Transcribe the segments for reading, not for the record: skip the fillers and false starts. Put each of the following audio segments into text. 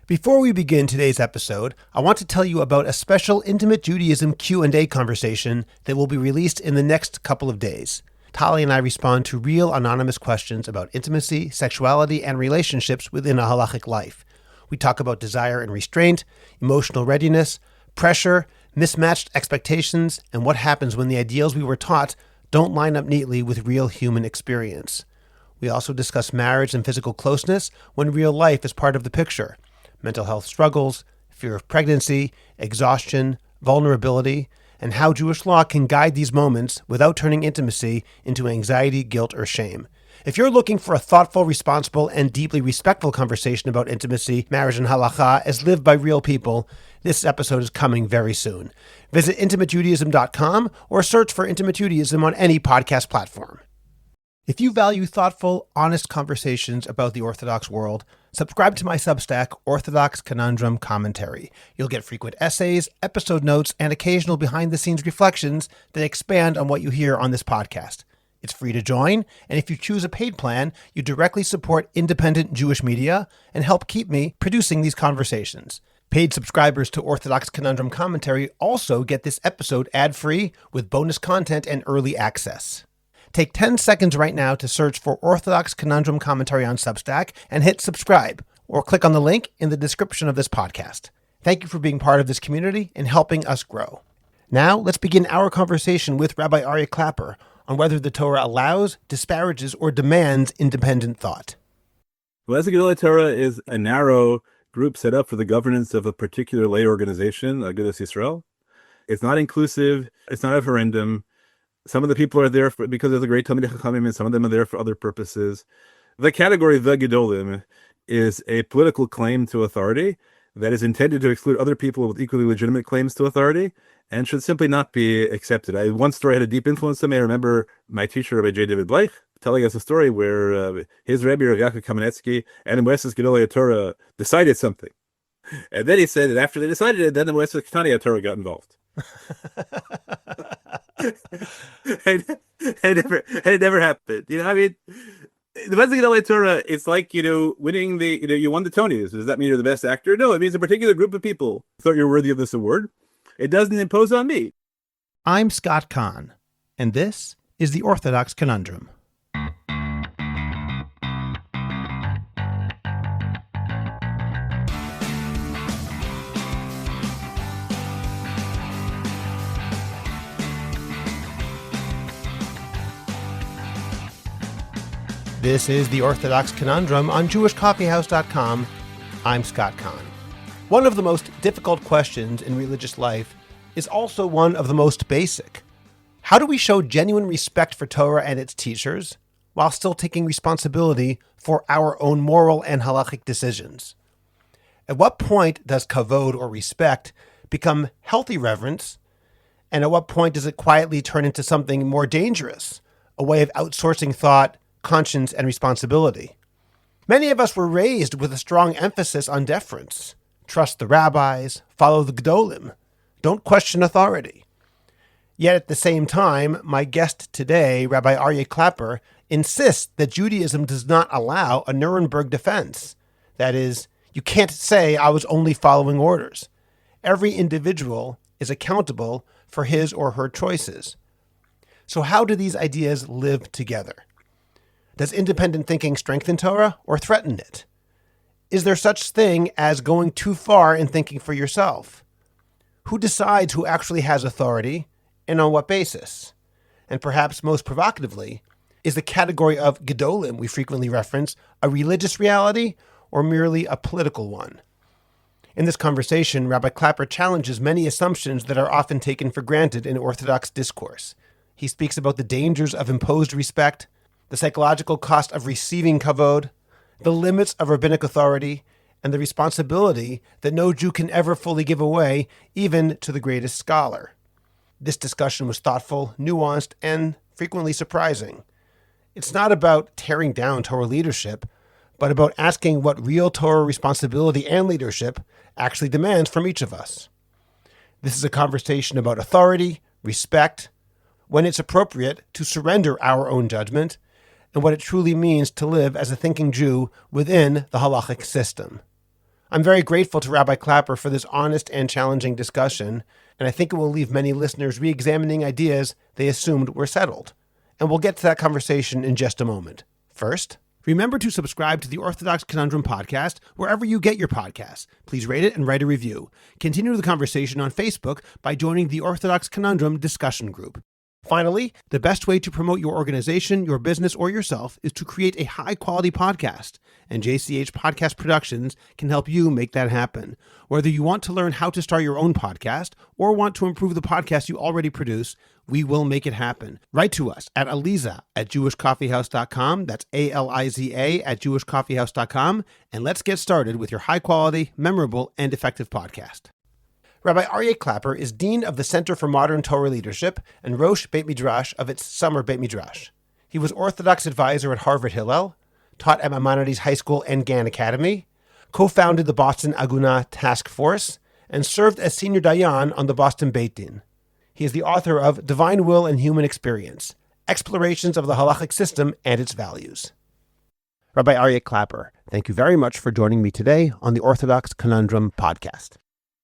Before we begin today's episode, I want to tell you about a special Intimate Judaism Q&A conversation that will be released in the next couple of days. Tali and I respond to real anonymous questions about intimacy, sexuality, and relationships within a halachic life. We talk about desire and restraint, emotional readiness, pressure, mismatched expectations, and what happens when the ideals we were taught don't line up neatly with real human experience. We also discuss marriage and physical closeness when real life is part of the picture. Mental health struggles, fear of pregnancy, exhaustion, vulnerability, and how Jewish law can guide these moments without turning intimacy into anxiety, guilt, or shame. If you're looking for a thoughtful, responsible, and deeply respectful conversation about intimacy, marriage, and halacha as lived by real people, this episode is coming very soon. Visit intimatejudaism.com or search for Intimate Judaism on any podcast platform. If you value thoughtful, honest conversations about the Orthodox world, subscribe to my Substack, Orthodox Conundrum Commentary. You'll get frequent essays, episode notes, and occasional behind-the-scenes reflections that expand on what you hear on this podcast. It's free to join, and if you choose a paid plan, you directly support independent Jewish media and help keep me producing these conversations. Paid subscribers to Orthodox Conundrum Commentary also get this episode ad-free with bonus content and early access. Take 10 seconds right now to search for Orthodox Conundrum Commentary on Substack and hit subscribe, or click on the link in the description of this podcast. Thank you for being part of this community and helping us grow. Now, let's begin our conversation with Rabbi Aryeh Klapper on whether the Torah allows, disparages, or demands independent thought. Well, as a Gedolim Torah is a narrow group set up for the governance of a particular lay organization, Agudas Yisrael. It's not inclusive. It's not a referendum. Some of the people are there because of the great Talmidei Chachamim, and some of them are there for other purposes. The category the Gedolim is a political claim to authority that is intended to exclude other people with equally legitimate claims to authority and should simply not be accepted. One story had a deep influence on me. I remember my teacher, Rabbi J. David Bleich, telling us a story where his Rabbi Yaakov Kamenetsky and the Moeses Gedolim Torah decided something. And then he said that after they decided it, then the Moeses Ketania Torah got involved. It never happened. The Moeses Gedolim Torah, it's like, winning you won the Tonys. Does that mean you're the best actor? No, it means a particular group of people thought you're worthy of this award. It doesn't impose on me. I'm Scott Kahn, and this is the Orthodox Conundrum. This is the Orthodox Conundrum on JewishCoffeehouse.com. I'm Scott Kahn. One of the most difficult questions in religious life is also one of the most basic. How do we show genuine respect for Torah and its teachers while still taking responsibility for our own moral and halachic decisions? At what point does kavod or respect become healthy reverence? And at what point does it quietly turn into something more dangerous, a way of outsourcing thought, conscience, and responsibility? Many of us were raised with a strong emphasis on deference. Trust the rabbis, follow the Gedolim, don't question authority. Yet at the same time, my guest today, Rabbi Aryeh Klapper, insists that Judaism does not allow a Nuremberg defense. That is, you can't say I was only following orders. Every individual is accountable for his or her choices. So how do these ideas live together? Does independent thinking strengthen Torah or threaten it? Is there such thing as going too far in thinking for yourself? Who decides who actually has authority and on what basis? And perhaps most provocatively, is the category of Gedolim we frequently reference a religious reality or merely a political one? In this conversation, Rabbi Klapper challenges many assumptions that are often taken for granted in Orthodox discourse. He speaks about the dangers of imposed respect, the psychological cost of receiving kavod, the limits of rabbinic authority, and the responsibility that no Jew can ever fully give away, even to the greatest scholar. This discussion was thoughtful, nuanced, and frequently surprising. It's not about tearing down Torah leadership, but about asking what real Torah responsibility and leadership actually demands from each of us. This is a conversation about authority, respect, when it's appropriate to surrender our own judgment, and what it truly means to live as a thinking Jew within the halachic system. I'm very grateful to Rabbi Klapper for this honest and challenging discussion, and I think it will leave many listeners re-examining ideas they assumed were settled. And we'll get to that conversation in just a moment. First, remember to subscribe to the Orthodox Conundrum podcast wherever you get your podcasts. Please rate it and write a review. Continue the conversation on Facebook by joining the Orthodox Conundrum discussion group. Finally, the best way to promote your organization, your business, or yourself is to create a high-quality podcast, and JCH Podcast Productions can help you make that happen. Whether you want to learn how to start your own podcast or want to improve the podcast you already produce, we will make it happen. Write to us at aliza@jewishcoffeehouse.com. That's ALIZA @jewishcoffeehouse.com. And let's get started with your high-quality, memorable, and effective podcast. Rabbi Aryeh Klapper is Dean of the Center for Modern Torah Leadership and Rosh Beit Midrash of its Summer Beit Midrash. He was Orthodox advisor at Harvard Hillel, taught at Maimonides High School and Gann Academy, co-founded the Boston Aguna Task Force, and served as senior dayan on the Boston Beit Din. He is the author of Divine Will and Human Experience, Explorations of the Halachic System and Its Values. Rabbi Aryeh Klapper, thank you very much for joining me today on the Orthodox Conundrum podcast.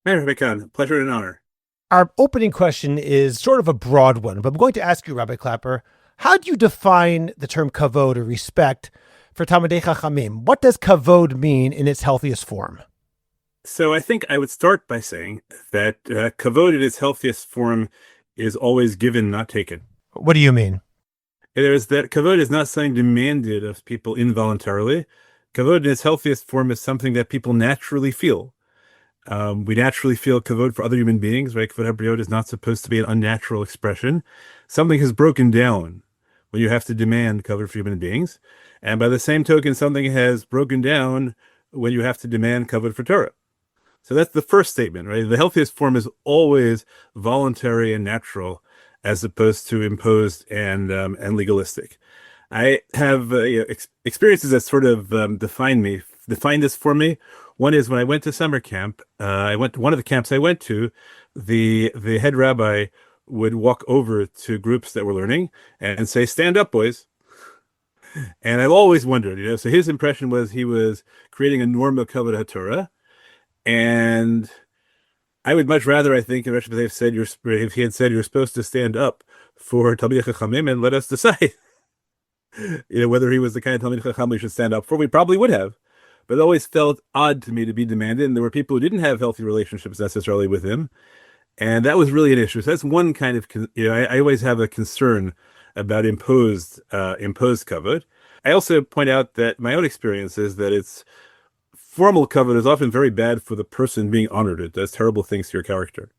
Hey, Rabbi Khan, pleasure and honor. Our opening question is sort of a broad one, but I'm going to ask you, Rabbi Klapper, how do you define the term kavod or respect for Talmidei Chachamim? What does kavod mean in its healthiest form? So I think I would start by saying that kavod in its healthiest form is always given, not taken. What do you mean? There's that kavod is not something demanded of people involuntarily. Kavod in its healthiest form is something that people naturally feel. We naturally feel kavod for other human beings, right? Kavod habriot is not supposed to be an unnatural expression. Something has broken down when you have to demand kavod for human beings. And by the same token, something has broken down when you have to demand kavod for Torah. So that's the first statement, right? The healthiest form is always voluntary and natural, as opposed to imposed and legalistic. I have experiences that sort of define this for me. One is when I went to summer camp. One of the camps I went to, the head rabbi would walk over to groups that were learning and say, "Stand up, boys." And I've always wondered, so his impression was he was creating a norm of kavod haTorah, and I would much rather, I think, if he had said you're supposed to stand up for Talmidei Chachamim and let us decide, whether he was the kind of Talmidei Chacham we should stand up for. We probably would have. But it always felt odd to me to be demanded, and there were people who didn't have healthy relationships necessarily with him, and that was really an issue. So that's one kind of, I always have a concern about imposed kavod. I also point out that my own experience is that it's formal kavod is often very bad for the person being honored. It does terrible things to your character.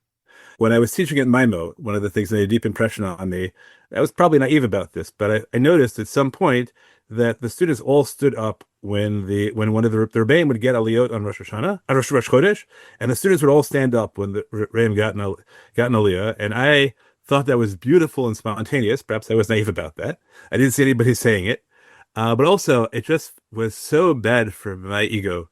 When I was teaching at Maimo, one of the things that made a deep impression on me, I was probably naive about this, but I noticed at some point that the students all stood up when one of the Rebbeim would get aliyot on Rosh Chodesh, and the students would all stand up when the Rebbeim got an aliyah, and I thought that was beautiful and spontaneous. Perhaps I was naive about that. I didn't see anybody saying it, but also it just was so bad for my ego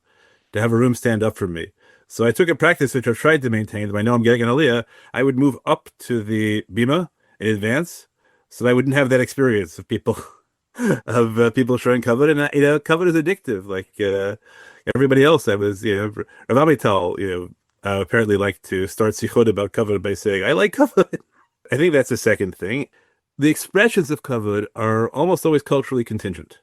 to have a room stand up for me. So I took a practice which I've tried to maintain. That I know I'm getting an aliyah, I would move up to the bima in advance, so that I wouldn't have that experience of people showing kavod. And kavod is addictive, like everybody else. I was, Rav Amital, apparently liked to start sichot about kavod by saying, "I like kavod." I think that's the second thing. The expressions of kavod are almost always culturally contingent,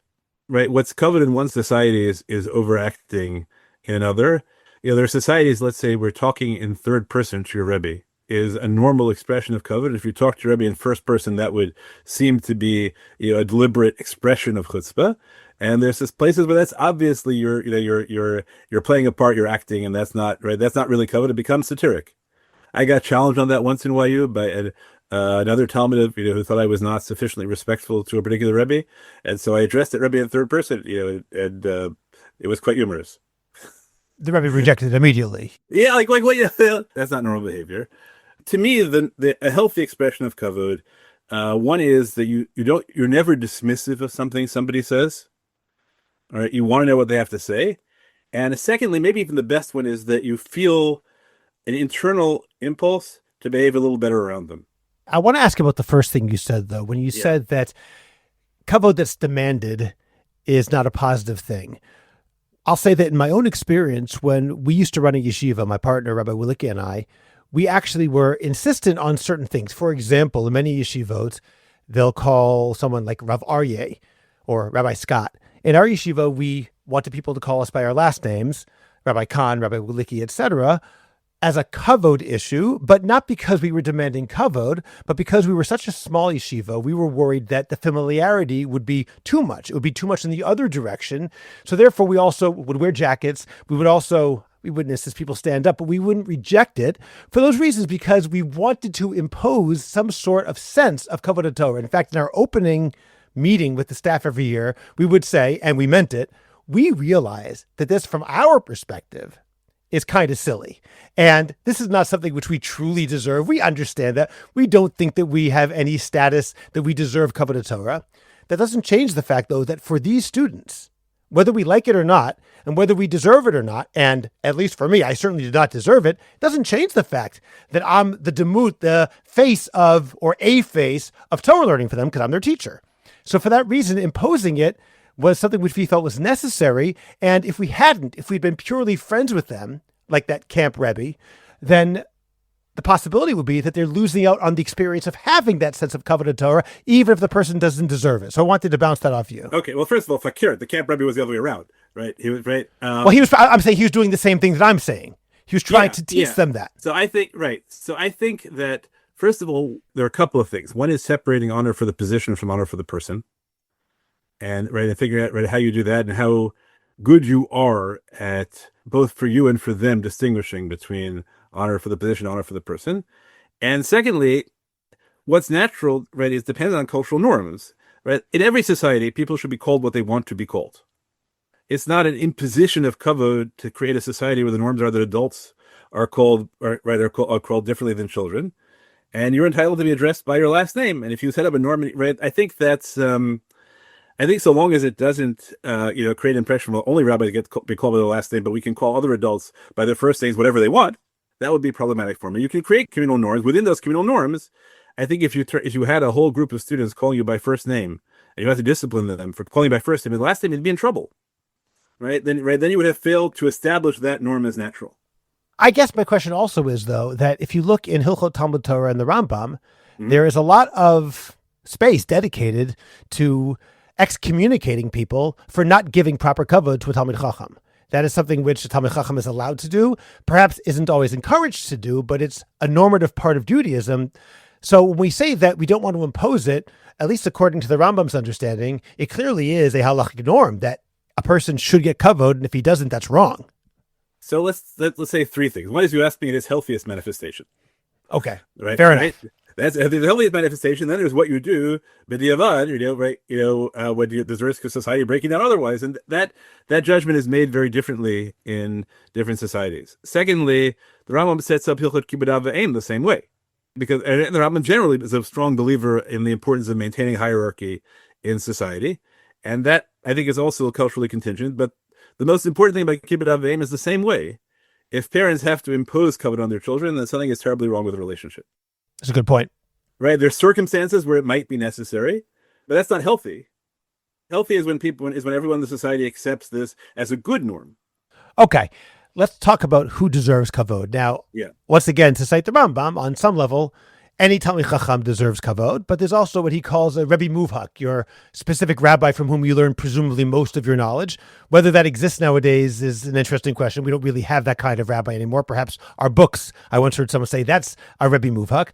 right? What's kavod in one society is overacting in another. There are societies, let's say we're talking in third person to your Rebbe, is a normal expression of kavod. If you talk to your Rebbe in first person, that would seem to be a deliberate expression of chutzpah. And there's this places where that's obviously you're playing a part, you're acting, and that's not right. That's not really kavod. It becomes satiric. I got challenged on that once in YU by another Talmud who thought I was not sufficiently respectful to a particular Rebbe, and so I addressed that Rebbe in third person. And it was quite humorous. The Rebbe rejected it immediately. Yeah, like what? That's not normal behavior. To me, a healthy expression of kavod, one is that you're never dismissive of something somebody says. All right, you want to know what they have to say, and secondly, maybe even the best one is that you feel an internal impulse to behave a little better around them. I want to ask about the first thing you said, though, when you said that kavod that's demanded is not a positive thing. I'll say that in my own experience, when we used to run a yeshiva, my partner, Rabbi Willicke, and I, we actually were insistent on certain things. For example, in many yeshivot, they'll call someone like Rav Aryeh or Rabbi Scott. In our yeshiva, we wanted people to call us by our last names, Rabbi Khan, Rabbi Willicke, etc., as a kavod issue, but not because we were demanding kavod, but because we were such a small yeshiva, we were worried that the familiarity would be too much. It would be too much in the other direction. So therefore, we also would wear jackets. We wouldn't insist people stand up, but we wouldn't reject it for those reasons, because we wanted to impose some sort of sense of kavod Torah. In fact, in our opening meeting with the staff every year, we would say, and we meant it, we realize that this, from our perspective, is kind of silly. And this is not something which we truly deserve. We understand that. We don't think that we have any status that we deserve kavod Torah. That doesn't change the fact, though, that for these students, whether we like it or not, and whether we deserve it or not, and at least for me, I certainly did not deserve it, doesn't change the fact that I'm the demut, the face of, or a face of Torah learning for them, because I'm their teacher. So for that reason, imposing it was something which we felt was necessary. And if we'd been purely friends with them, like that camp Rebbe, then the possibility would be that they're losing out on the experience of having that sense of kavod Torah, even if the person doesn't deserve it. So I wanted to bounce that off you. Okay, well, first of all, Fakir, the camp Rebbe was the other way around, right? He was right. I'm saying he was doing the same thing that I'm saying. He was trying to teach them that. So I think that, first of all, there are a couple of things. One is separating honor for the position from honor for the person. And figuring out how you do that and how good you are at, both for you and for them, distinguishing between honor for the position, honor for the person. And secondly, what's natural, is dependent on cultural norms, right? In every society, people should be called what they want to be called. It's not an imposition of kavod to create a society where the norms are that adults are called differently than children. And you're entitled to be addressed by your last name. And if you set up a norm, I think that's, I think so long as it doesn't, create an impression, well, only rabbis get to be called by their last name, but we can call other adults by their first names, whatever they want, that would be problematic for me. You can create communal norms. Within those communal norms, I think if you had a whole group of students calling you by first name, and you have to discipline them for calling you by first name and last name, you'd be in trouble, right? Then you would have failed to establish that norm as natural. I guess my question also is, though, that if you look in Hilchot Talmud Torah and the Rambam, there is a lot of space dedicated to excommunicating people for not giving proper kavod to a Talmid Chacham. That is something which a Talmid Chacham is allowed to do, perhaps isn't always encouraged to do, but it's a normative part of Judaism. So when we say that we don't want to impose it, at least according to the Rambam's understanding, it clearly is a halachic norm that a person should get kavod, and if he doesn't, that's wrong. So let's say three things. One is, you asked me in its healthiest manifestation. Okay, right? Fair enough. That's the healthiest manifestation. Then there's what you do, b'diavad, when there's a risk of society breaking down otherwise, and that judgment is made very differently in different societies. Secondly, the Rambam sets up Hilchot Kibud Av V'Em the same way, because the Rambam generally is a strong believer in the importance of maintaining hierarchy in society, and that I think is also culturally contingent. But the most important thing about Kibud Av V'Em is the same way. If parents have to impose kavod on their children, then something is terribly wrong with the relationship. That's a good point. Right? There's circumstances where it might be necessary, but that's not healthy. Healthy is when everyone in the society accepts this as a good norm. Okay. Let's talk about who deserves kavod. Now, once again, to cite the Rambam, on some level, any Talmid Chacham deserves kavod, but there's also what he calls a Rebbe Muvhak, your specific rabbi from whom you learn presumably most of your knowledge. Whether that exists nowadays is an interesting question. We don't really have that kind of rabbi anymore. Perhaps our books, I once heard someone say, that's a Rebbe Muvhak.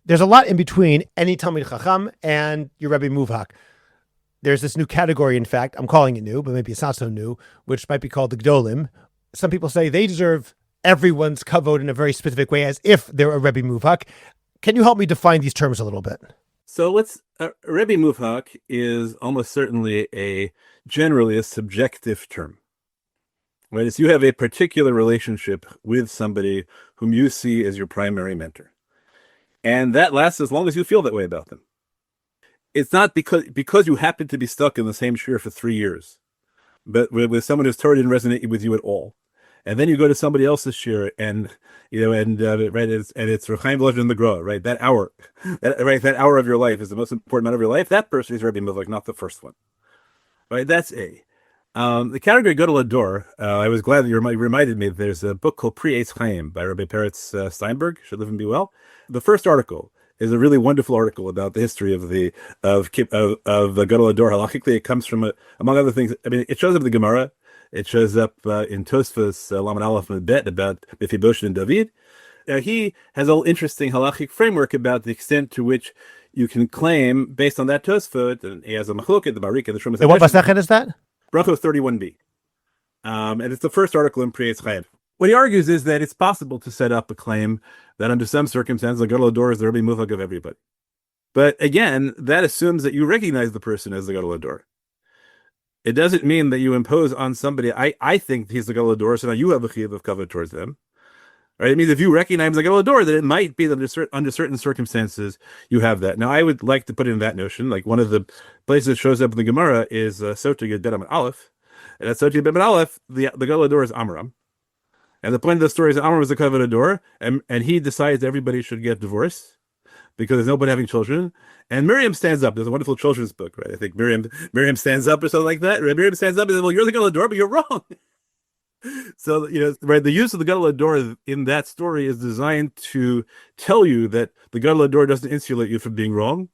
There's a lot in between any Talmid Chacham and your Rebbe Muvhak. There's this new category, in fact, I'm calling it new, but maybe it's not so new, which might be called the Gedolim. Some people say they deserve everyone's kavod in a very specific way, as if they're a Rebbe Muvhak. Can you help me define these terms a little bit? So Rebbe Muvhak is almost certainly generally a subjective term. Right? It's you have a particular relationship with somebody whom you see as your primary mentor. And that lasts as long as you feel that way about them. It's not because you happen to be stuck in the same shir for 3 years, but with someone whose Torah didn't resonate with you at all. And then you go to somebody else's shir, and it's Reb Chaim Volozhin the Gra, right? That hour of your life is the most important amount of your life. That person is Rebbe Muvhak, not the first one, right? That's A. The category Gadol Ador, I was glad that you reminded me. There's a book called Pre-Eitz Chaim by Rabbi Peretz Steinberg. Should live and be well. The first article is a really wonderful article about the history of the Gadol Ador halachically. It comes from, among other things, I mean, it shows up in the Gemara. It shows up in Tosfos Lamed Aleph and Bet about Mephibosheth and David. He has a little interesting halachic framework about the extent to which you can claim, based on that Tosfot, and he has a machloket, the Barik, and the Shumas. What Masechet is that? Brachos 31b. And it's the first article in Pre-Eitz Chaim. What he argues is that it's possible to set up a claim that under some circumstances, the Gadol Ador is the Rebbe Muvag of everybody. But again, that assumes that you recognize the person as the Gadol Ador. It doesn't mean that you impose on somebody, I think he's the Gadol Ador, so now you have a chiyuv of kavod towards them. Right? It means if you recognize the Gadol Ador, then it might be that under certain circumstances you have that. Now, I would like to put in that notion, like one of the places that shows up in the Gemara is Sotah Yud Bet Amud Aleph. And at Sotah Yud Bet Amud Aleph, the Gadol Ador is Amram. And the point of the story is that Amram was the kavod Ador, and he decides everybody should get divorced because there's nobody having children. And Miriam stands up. There's a wonderful children's book, right? I think Miriam stands up or something like that. Right? Miriam stands up and says, well, you're the Gadol Ador, but you're wrong. So, right, the use of the Gadol Ador in that story is designed to tell you that the Gadol Ador doesn't insulate you from being wrong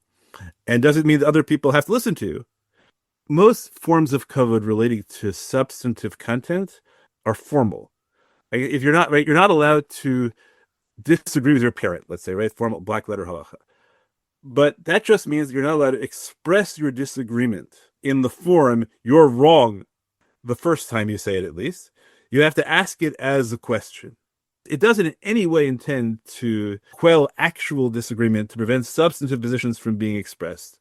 and doesn't mean that other people have to listen to you. Most forms of kavod relating to substantive content are formal. If you're not, right, you're not allowed to disagree with your parent, let's say, right, formal black letter halacha. But that just means you're not allowed to express your disagreement in the form, you're wrong, the first time you say it at least. You have to ask it as a question. It doesn't in any way intend to quell actual disagreement, to prevent substantive positions from being expressed.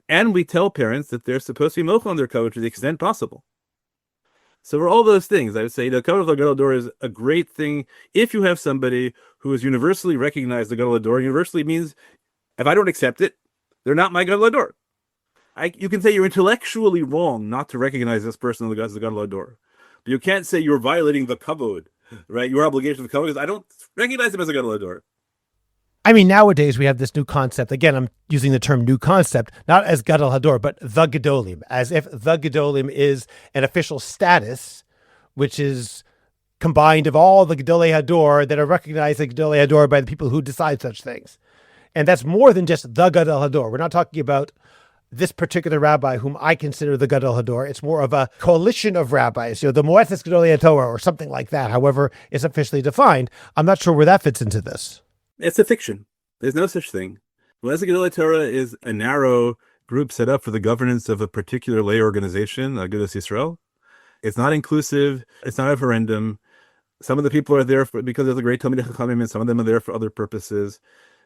And we tell parents that they're supposed to be mochel on their kavod to the extent possible. So for all those things, I would say the kavod of the Gadol Ador is a great thing if you have somebody who is universally recognized the Gadol Ador. Universally means if I don't accept it, they're not my Gadol Ador. You can say you're intellectually wrong not to recognize this person as the Gadol Ador. But you can't say you're violating the kavod, right? Your obligation of the kavod is I don't recognize him as a Gadol Ador. I mean, nowadays we have this new concept. Again, I'm using the term new concept, not as Gadol Hador, but the Gedolim, as if the Gedolim is an official status, which is combined of all the Gedolei Hador that are recognized as Gedolei Hador by the people who decide such things. And that's more than just the Gadol Hador. We're not talking about this particular rabbi whom I consider the Gadol Hador. It's more of a coalition of rabbis, the Moetzes Gedolei Torah or something like that, however it's officially defined. I'm not sure where that fits into this. It's a fiction. There's no such thing. Moetzes Gedolei Torah is a narrow group set up for the governance of a particular lay organization, Agudas Yisrael. It's not inclusive. It's not a referendum. Some of the people are there because of the great Talmidei Chachamim, and some of them are there for other purposes.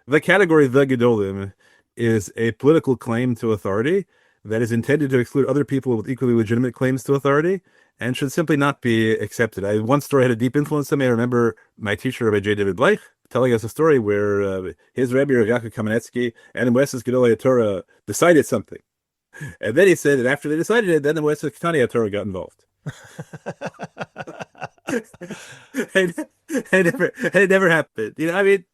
The category the Gedolim is a political claim to authority that is intended to exclude other people with equally legitimate claims to authority and should simply not be accepted. One story had a deep influence on me. I remember my teacher, Rabbi J. David Bleich, telling us a story where his Rabbi Rav Yaakov Kamenetsky and the Moetzes Gedolei Torah decided something. And then he said that after they decided it, then the Moetzes Ketani Torah got involved. it never happened. I mean,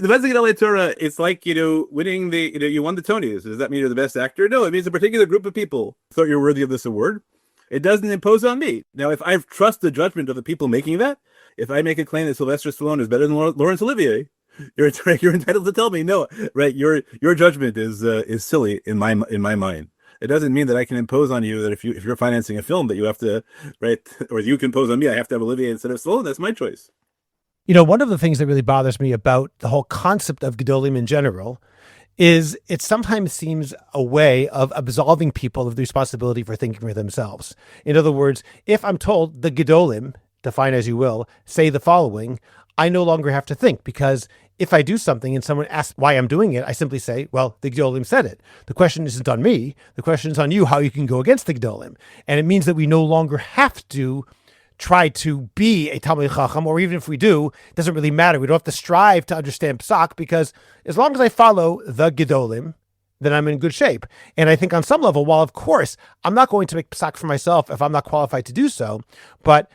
the Moetzes Gedolei Torah, it's like, winning you won the Tonys. Does that mean you're the best actor? No, it means a particular group of people thought you're worthy of this award. It doesn't impose on me. Now, if I trust the judgment of the people making that, if I make a claim that Sylvester Stallone is better than Laurence Olivier, you're entitled to tell me no. Right? Your judgment is silly in my mind. It doesn't mean that I can impose on you that if you're financing a film that you have to, right, or you can impose on me I have to have Olivier instead of Stallone. That's my choice. One of the things that really bothers me about the whole concept of Gedolim in general is it sometimes seems a way of absolving people of the responsibility for thinking for themselves. In other words, if I'm told the Gedolim, define as you will, say the following, I no longer have to think, because if I do something and someone asks why I'm doing it, I simply say, well, the Gedolim said it. The question isn't on me. The question is on you, how you can go against the Gedolim. And it means that we no longer have to try to be a Talmid Chacham, or even if we do, it doesn't really matter. We don't have to strive to understand Psak, because as long as I follow the Gedolim, then I'm in good shape. And I think on some level, while of course I'm not going to make Psak for myself if I'm not qualified to do so, but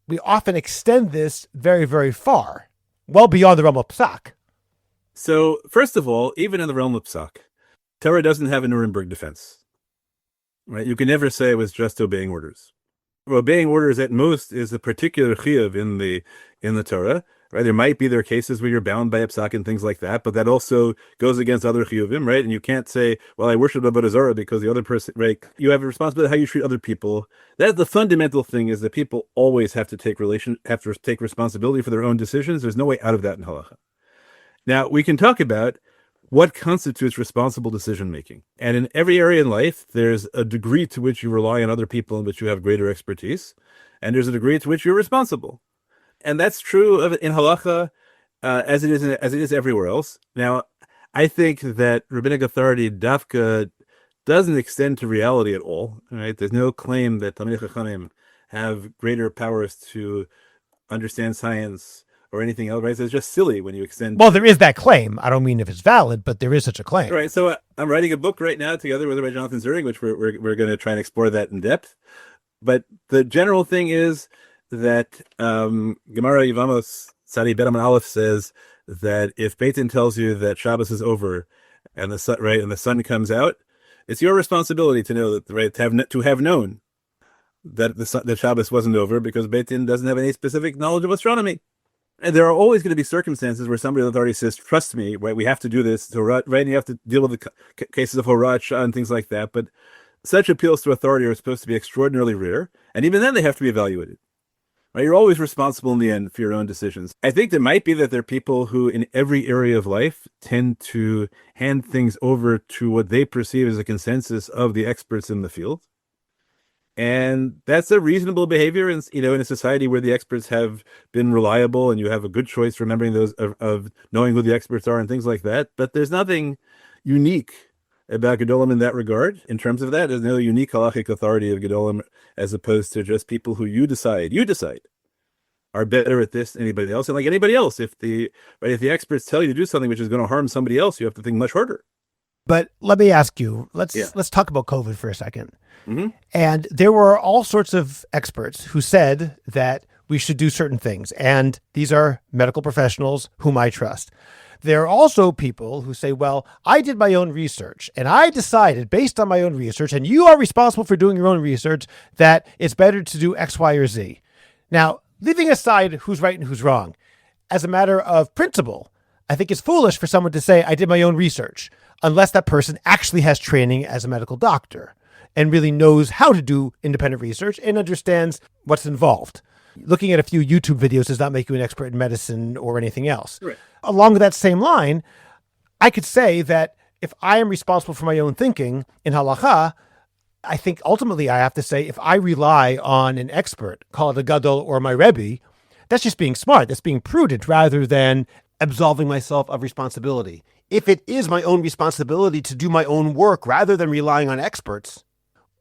we often extend this very, very far, well beyond the realm of Psak. So first of all, even in the realm of Psak, Torah doesn't have a Nuremberg defense. right? You can never say it was just obeying orders. Obeying orders at most is a particular chiyuv in the Torah, right? There are cases where you're bound by a psak and things like that, but that also goes against other chiyuvim, right? And you can't say, well, I worship Avodah Zarah because the other person, right? You have a responsibility how you treat other people. That's the fundamental thing, is that people always have to take responsibility for their own decisions. There's no way out of that in halacha. Now, we can talk about what constitutes responsible decision making. And in every area in life, there's a degree to which you rely on other people in which you have greater expertise, and there's a degree to which you're responsible. And that's true in halacha as it is everywhere else. Now, I think that rabbinic authority dafka doesn't extend to reality at all. Right? There's no claim that Talmidei Chachamim have greater powers to understand science or anything else, right? So it's just silly when you extend. Well, there is that claim. I don't mean if it's valid, but there is such a claim. Right. So I'm writing a book right now together with Rabbi Jonathan Zering, which we're going to try and explore that in depth. But the general thing is that Gemara Yevamos Tzadi Bet Amud Aleph says that if Beit Din tells you that Shabbos is over and the sun comes out, it's your responsibility to know that, right, to have known that the Shabbos wasn't over, because Beit Din doesn't have any specific knowledge of astronomy. And there are always going to be circumstances where somebody with authority says, trust me, right, we have to do this, right, and you have to deal with the cases of Horat Shah and things like that. But such appeals to authority are supposed to be extraordinarily rare, and even then they have to be evaluated. Right? You're always responsible in the end for your own decisions. I think there might be that there are people who in every area of life tend to hand things over to what they perceive as a consensus of the experts in the field. And that's a reasonable behavior in a society where the experts have been reliable and you have a good choice remembering those of knowing who the experts are and things like that. But there's nothing unique about Gedolim in that regard. In terms of that, there's no unique halachic authority of Gedolim as opposed to just people who you decide are better at this than anybody else. And like anybody else, if the experts tell you to do something which is going to harm somebody else, you have to think much harder. But let me ask you, let's talk about COVID for a second. Mm-hmm. And there were all sorts of experts who said that we should do certain things. And these are medical professionals whom I trust. There are also people who say, well, I did my own research and I decided based on my own research, and you are responsible for doing your own research, that it's better to do X, Y, or Z. Now, leaving aside who's right and who's wrong, as a matter of principle, I think it's foolish for someone to say, I did my own research, unless that person actually has training as a medical doctor and really knows how to do independent research and understands what's involved. Looking at a few YouTube videos does not make you an expert in medicine or anything else. Right. Along that same line, I could say that if I am responsible for my own thinking in halacha, I think ultimately I have to say, if I rely on an expert, call it a gadol or my rebbe, that's just being smart. That's being prudent rather than absolving myself of responsibility. If it is my own responsibility to do my own work rather than relying on experts,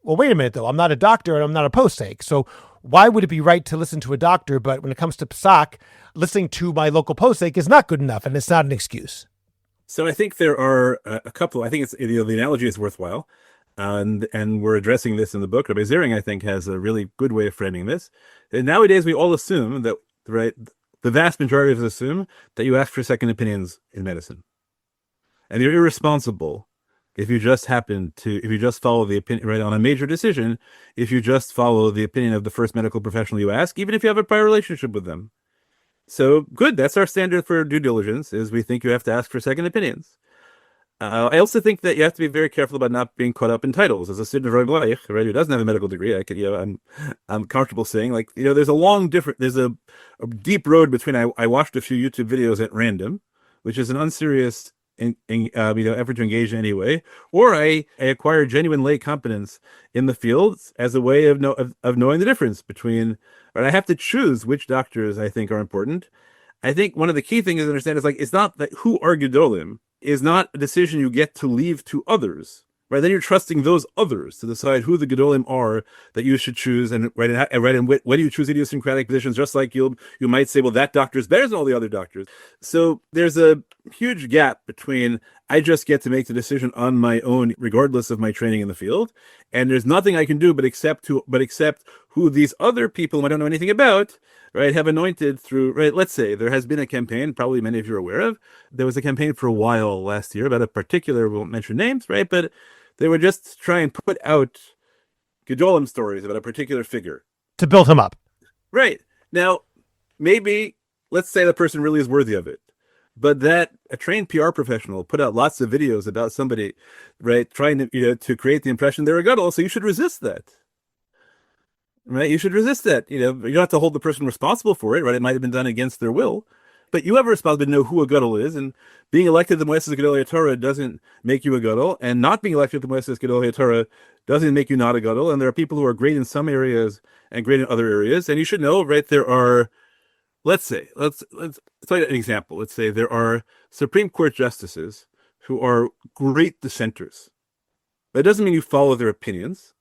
well, wait a minute, though. I'm not a doctor and I'm not a posek. So why would it be right to listen to a doctor, but when it comes to psak, listening to my local posek is not good enough, and it's not an excuse? So I think there are a couple. I think it's the analogy is worthwhile, and we're addressing this in the book. Rabbi Zering, I think, has a really good way of framing this. And nowadays, we all assume that, right, the vast majority of us assume that you ask for second opinions in medicine, and you're irresponsible if you just follow the opinion, right, on a major decision, if you just follow the opinion of the first medical professional you ask, even if you have a prior relationship with them. So good, that's our standard for due diligence, is we think you have to ask for second opinions. I also think that you have to be very careful about not being caught up in titles. As a student of Rabbi Aryeh, right, who doesn't have a medical degree, I'm comfortable saying, like, there's a deep road between I watched a few YouTube videos at random, which is an unserious effort to engage anyway, or I acquire genuine lay competence in the fields as a way of knowing the difference between. Right, I have to choose which doctors I think are important. I think one of the key things to understand is, like, it's not that who are Gedolim is not a decision you get to leave to others. Right, then you're trusting those others to decide who the Gedolim are that you should choose, and when you choose idiosyncratic positions, just like you might say, well, that doctor's better than all the other doctors. So there's a huge gap between I just get to make the decision on my own, regardless of my training in the field, and there's nothing I can do but accept who these other people who I don't know anything about, right, have anointed through, right. Let's say there has been a campaign, probably many of you are aware of. There was a campaign for a while last year about a particular, we won't mention names, right, but they would just try and put out Gedolim stories about a particular figure. To build him up. Right. Now, maybe, let's say the person really is worthy of it. But that a trained PR professional put out lots of videos about somebody, right, trying to, to create the impression they're a gadol, so you should resist that. Right? You should resist that. You don't have to hold the person responsible for it, right? It might have been done against their will. But you have a responsibility to know who a gadol is, and being elected to the Moeses Gedolei Torah doesn't make you a gadol, and not being elected to the Moeses Gedolei Torah doesn't make you not a gadol. And there are people who are great in some areas and great in other areas, and you should know, right? There are, let's tell you an example. Let's say there are Supreme Court justices who are great dissenters. That doesn't mean you follow their opinions,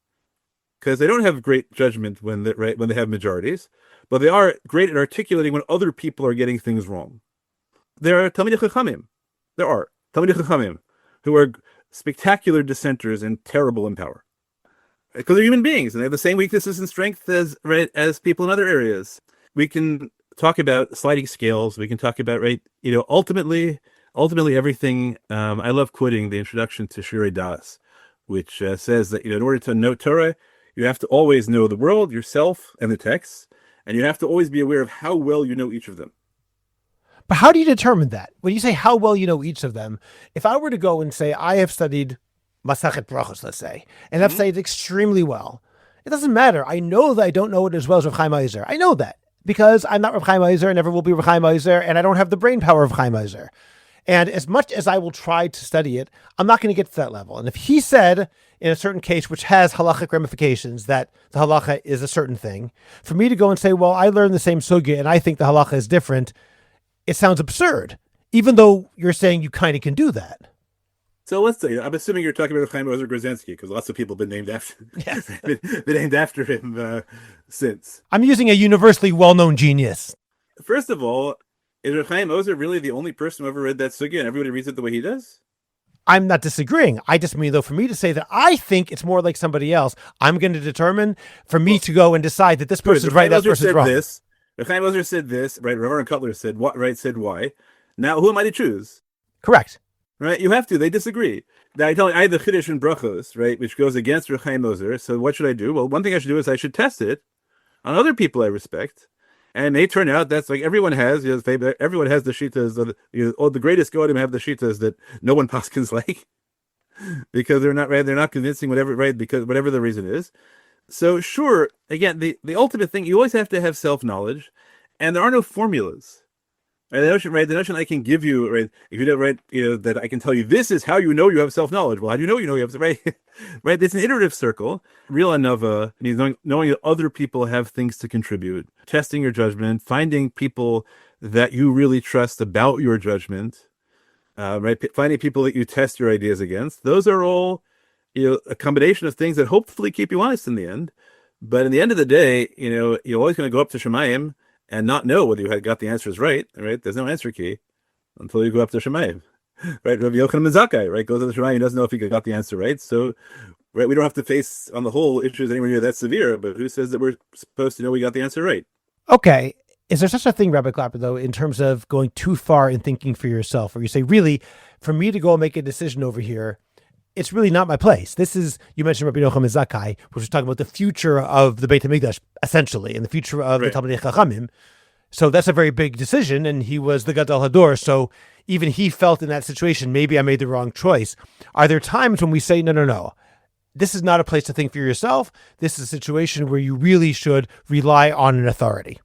because they don't have great judgment when they have majorities. But they are great at articulating when other people are getting things wrong. There are Talmidei Chachamim who are spectacular dissenters and terrible in power. Because they're human beings and they have the same weaknesses and strengths as people in other areas. We can talk about sliding scales. We can talk about, ultimately everything. I love quoting the introduction to Shirei Das, which says that in order to know Torah, you have to always know the world, yourself, and the texts. And you have to always be aware of how well you know each of them. But how do you determine that? When you say how well you know each of them, if I were to go and say, I have studied Masachet Brachos, let's say, and I've studied extremely well, it doesn't matter. I know that I don't know it as well as Rav Chaim Ozer. I know that because I'm not Rav Chaim Ozer and never will be Rav Chaim Ozer, and I don't have the brain power of Chaim Ozer. And as much as I will try to study it, I'm not going to get to that level. And if he said in a certain case, which has halachic ramifications, that the halacha is a certain thing, for me to go and say, well, I learned the same sugya and I think the halacha is different, it sounds absurd, even though you're saying you kind of can do that. So let's say, I'm assuming you're talking about Chaim Ozer Grozensky, because lots of people have been named after, been named after him since. I'm using a universally well-known genius. First of all, is Chaim Ozer really the only person who ever read that sugya and everybody reads it the way he does? I'm not disagreeing. I just mean, though, for me to say that I think it's more like somebody else, I'm going to determine for me to go and decide that this person's right, that person's wrong. Chaim Ozer said this, right? Rabbi Aryeh Klapper said what, right? Said why. Now, who am I to choose? Correct. Right? You have to. They disagree. Now, I have the Chiddush in Brachos, right, which goes against Chaim Ozer. So what should I do? Well, one thing I should do is I should test it on other people I respect. And it may turn out that's like everyone has the shitas of the greatest Gedolim have the shitas that no one paskins like because they're not convincing because whatever the reason is. So sure, again, the ultimate thing, you always have to have self-knowledge, and there are no formulas. Right? The notion I can give you, right? If you don't, that I can tell you this is how you know you have self-knowledge. Well, how do you know you have right? Right? It's an iterative circle. Real anava means knowing that other people have things to contribute, testing your judgment, finding people that you really trust about your judgment, right? Finding people that you test your ideas against. Those are all, a combination of things that hopefully keep you honest in the end. But in the end of the day, you're always going to go up to Shemayim and not know whether you had got the answers right. There's no answer key until you go up to Shemayim. Right? Rabbi Yochanan ben Zakkai, right, goes to the Shemayim, he doesn't know if he got the answer right. So, right, we don't have to face on the whole issues anywhere near that severe, but who says that we're supposed to know we got the answer right? Okay. Is there such a thing, Rabbi Klapper, though, in terms of going too far in thinking for yourself, where you say, really, for me to go and make a decision over here, it's really not my place. This is, you mentioned Rabbi Yochanan ben Zakkai, which was talking about the future of the Beit HaMikdash, essentially, and the future of the Talmidei Chachamim. So that's a very big decision, and he was the Gadol Hador, so even he felt in that situation, maybe I made the wrong choice. Are there times when we say, no, this is not a place to think for yourself, this is a situation where you really should rely on an authority?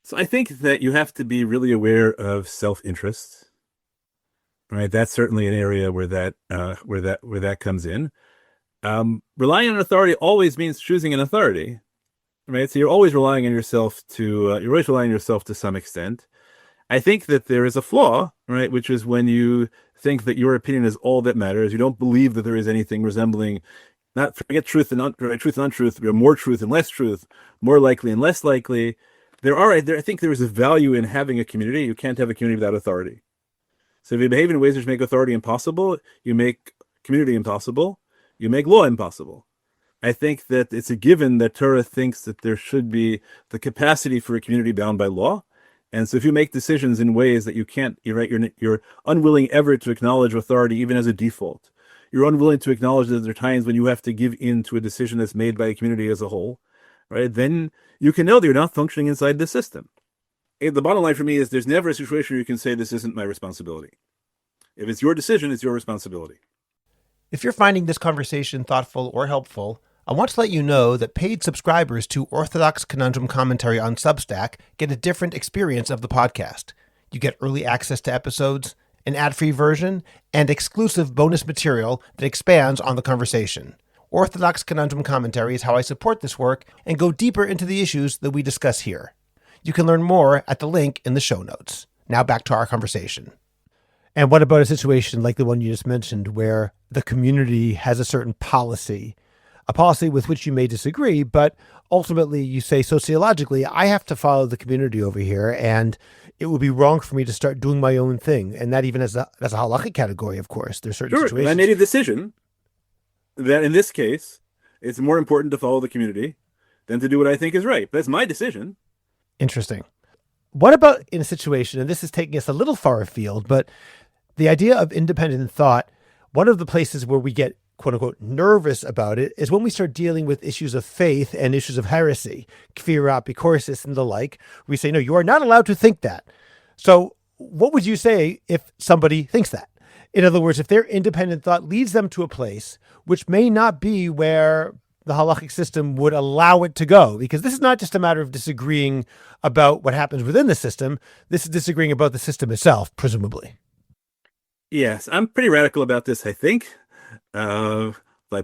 So I think that you have to be really aware of self-interest. Right, that's certainly an area where that comes in. Relying on authority always means choosing an authority, right? So you're always relying on yourself to some extent. I think that there is a flaw, right, which is when you think that your opinion is all that matters. You don't believe that there is anything resembling, not forget truth and untruth, more truth and less truth, more likely and less likely. I think there is a value in having a community. You can't have a community without authority. So if you behave in ways which make authority impossible, you make community impossible, you make law impossible. I think that it's a given that Torah thinks that there should be the capacity for a community bound by law. And so if you make decisions in ways that you can't, you're unwilling ever to acknowledge authority even as a default. you're unwilling to acknowledge that there are times when you have to give in to a decision that's made by a community as a whole, right? Then you can know that you're not functioning inside the system. And the bottom line for me is there's never a situation where you can say this isn't my responsibility. If it's your decision, it's your responsibility. If you're finding this conversation thoughtful or helpful, I want to let you know that paid subscribers to Orthodox Conundrum Commentary on Substack get a different experience of the podcast. You get early access to episodes, an ad-free version, and exclusive bonus material that expands on the conversation. Orthodox Conundrum Commentary is how I support this work and go deeper into the issues that we discuss here. You can learn more at the link in the show notes. Now back to our conversation. And what about a situation like the one you just mentioned, where the community has a certain policy, a policy with which you may disagree, but ultimately you say sociologically, I have to follow the community over here, and it would be wrong for me to start doing my own thing. And that even as a halachic category, of course. There's certain situations. I made a decision that in this case, it's more important to follow the community than to do what I think is right. That's my decision. Interesting. What about in a situation, and this is taking us a little far afield, but the idea of independent thought, one of the places where we get quote unquote nervous about it is when we start dealing with issues of faith and issues of heresy, kfirah, bikorsis, and the like. We say, no, you are not allowed to think that. So what would you say if somebody thinks that? In other words, if their independent thought leads them to a place which may not be where the halachic system would allow it to go, because this is not just a matter of disagreeing about what happens within the system. This is disagreeing about the system itself, presumably. Yes, I'm pretty radical about this, I think. I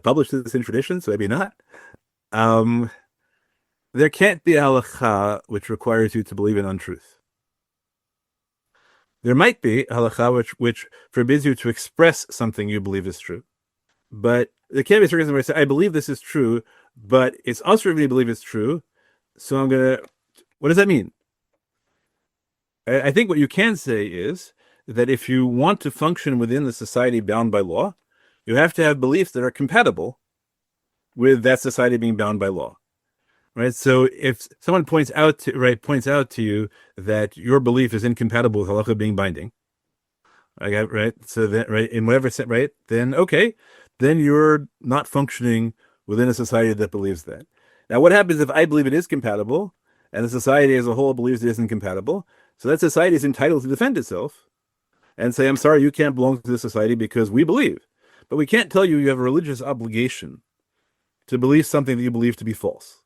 published this in tradition, so maybe not. There can't be a halacha which requires you to believe in untruth. There might be a halacha which forbids you to express something you believe is true. But there can't be a circumstance where I say, I believe this is true, but it's also for me to believe it's true. So I'm going to, what does that mean? I think what you can say is that if you want to function within the society bound by law, you have to have beliefs that are compatible with that society being bound by law. Right? So if someone points out to you that your belief is incompatible with halacha being binding, right? So that, right, in whatever sense, right, then okay, then you're not functioning within a society that believes that. Now, what happens if I believe it is compatible and the society as a whole believes it isn't compatible? So that society is entitled to defend itself and say, I'm sorry, you can't belong to this society because we believe. But we can't tell you you have a religious obligation to believe something that you believe to be false.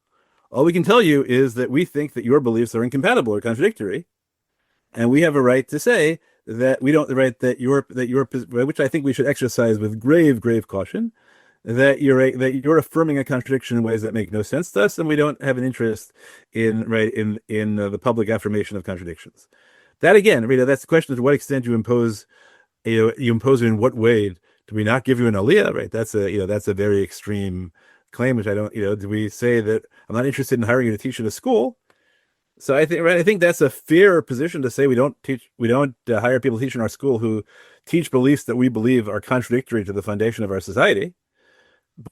All we can tell you is that we think that your beliefs are incompatible or contradictory, and we have a right to say that we don't, right, that your, which I think we should exercise with grave caution, that you're affirming a contradiction in ways that make no sense to us, and we don't have an interest in the public affirmation of contradictions. That again, that's the question: to what extent you impose it in what way? Do we not give you an aliyah? Right, that's a very extreme claim, which I don't. Do we say that I'm not interested in hiring you to teach in a school? So I think that's a fair position to say we don't hire people to teach in our school who teach beliefs that we believe are contradictory to the foundation of our society.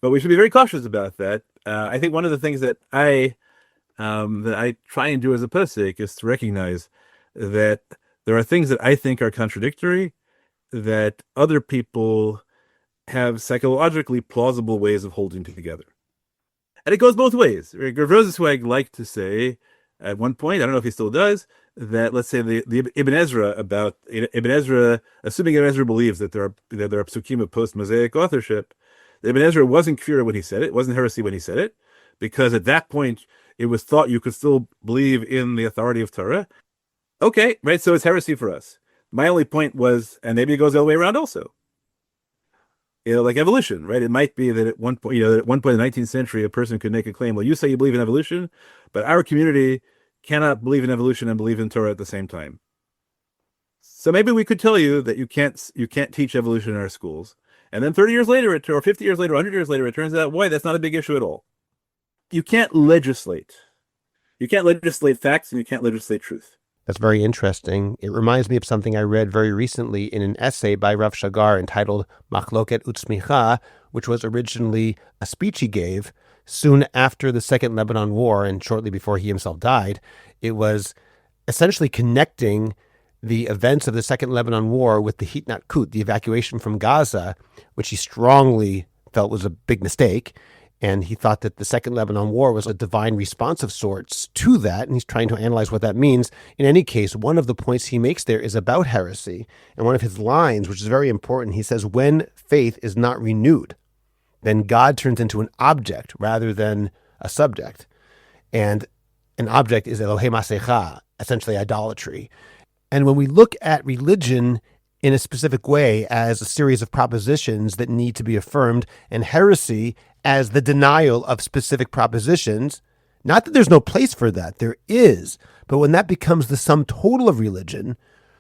But we should be very cautious about that. I think one of the things that I try and do as a posek is to recognize that there are things that I think are contradictory that other people have psychologically plausible ways of holding together. And it goes both ways. Rav Rosenzweig liked to say at one point, I don't know if he still does, that let's say the Ibn Ezra, assuming Ibn Ezra believes that there are psukim of post-Mosaic authorship, Ibn Ezra wasn't kfirah when he said it, wasn't heresy when he said it, because at that point it was thought you could still believe in the authority of Torah. Okay, right, so it's heresy for us. My only point was, and maybe it goes the other way around also, like evolution, right? It might be that at one point, in the 19th century, a person could make a claim, well, you say you believe in evolution, but our community cannot believe in evolution and believe in Torah at the same time. So maybe we could tell you that you can't teach evolution in our schools. And then 30 years later, or 50 years later, 100 years later, it turns out, boy, that's not a big issue at all. You can't legislate. You can't legislate facts, and you can't legislate truth. That's very interesting. It reminds me of something I read very recently in an essay by Rav Shagar entitled Machloket Utzmicha, which was originally a speech he gave soon after the Second Lebanon War and shortly before he himself died. It was essentially connecting the events of the Second Lebanon War with the Hitnatkut, the evacuation from Gaza, which he strongly felt was a big mistake. And he thought that the Second Lebanon War was a divine response of sorts to that. And he's trying to analyze what that means. In any case, one of the points he makes there is about heresy. And one of his lines, which is very important, he says, when faith is not renewed, then God turns into an object rather than a subject. And an object is Elohei Masecha, essentially idolatry. And when we look at religion in a specific way as a series of propositions that need to be affirmed, and heresy as the denial of specific propositions, not that there's no place for that, there is, but when that becomes the sum total of religion,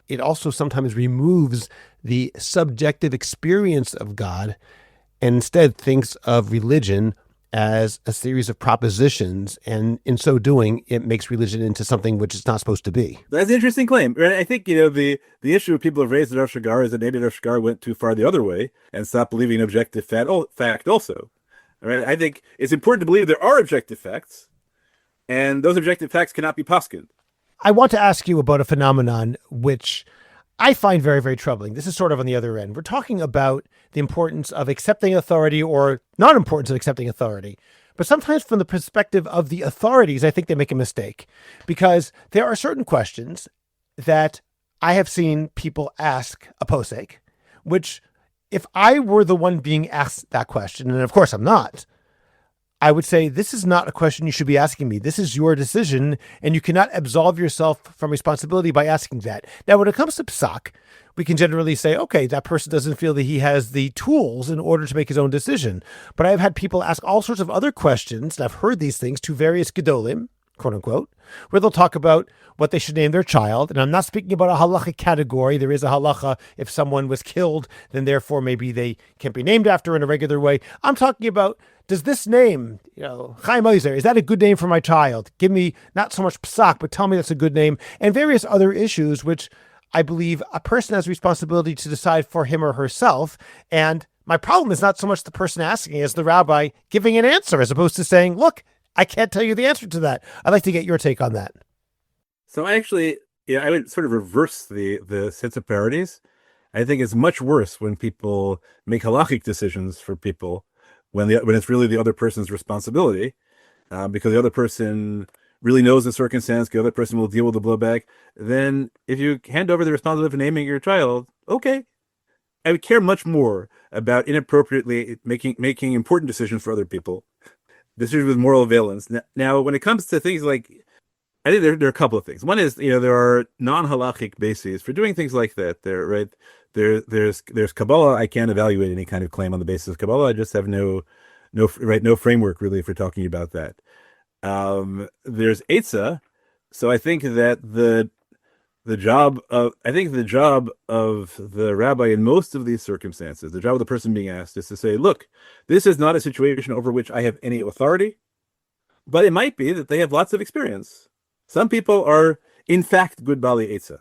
it also sometimes removes the subjective experience of God and instead thinks of religion as a series of propositions, and in so doing, it makes religion into something which it's not supposed to be. That's an interesting claim. Right? I think, the issue people have raised at Rav Shagar is that maybe Rav Shagar went too far the other way and stopped believing in objective fact also. Right? I think it's important to believe there are objective facts, and those objective facts cannot be poskined. I want to ask you about a phenomenon which I find very, very troubling. This is sort of on the other end. We're talking about the importance of accepting authority or non-importance of accepting authority. But sometimes from the perspective of the authorities, I think they make a mistake, because there are certain questions that I have seen people ask a posek, which if I were the one being asked that question, and of course I'm not, I would say, this is not a question you should be asking me. This is your decision, and you cannot absolve yourself from responsibility by asking that. Now, when it comes to psak, we can generally say, okay, that person doesn't feel that he has the tools in order to make his own decision. But I've had people ask all sorts of other questions, and I've heard these things to various Gedolim, quote unquote, where they'll talk about what they should name their child. And I'm not speaking about a halachic category. There is a halacha. If someone was killed, then therefore maybe they can't be named after in a regular way. I'm talking about, does this name, Chaim Ozer, is that a good name for my child? Give me not so much psak, but tell me that's a good name. And various other issues, which I believe a person has responsibility to decide for him or herself. And my problem is not so much the person asking as the rabbi giving an answer, as opposed to saying, look, I can't tell you the answer to that. I'd like to get your take on that. So I would sort of reverse the sense of priorities. I think it's much worse when people make halachic decisions for people when it's really the other person's responsibility, because the other person really knows the circumstance, the other person will deal with the blowback. Then if you hand over the responsibility for naming your child, okay. I would care much more about inappropriately making important decisions for other people. Decisions with moral valence. Now, when it comes to things like, I think there are a couple of things. One is, there are non-halachic bases for doing things like that. There's Kabbalah. I can't evaluate any kind of claim on the basis of Kabbalah. I just have no framework really for talking about that. There's Eitzah. So I think that the job of the rabbi in most of these circumstances, the job of the person being asked, is to say, look, this is not a situation over which I have any authority, but it might be that they have lots of experience. Some people are, in fact, good bali Eitzah.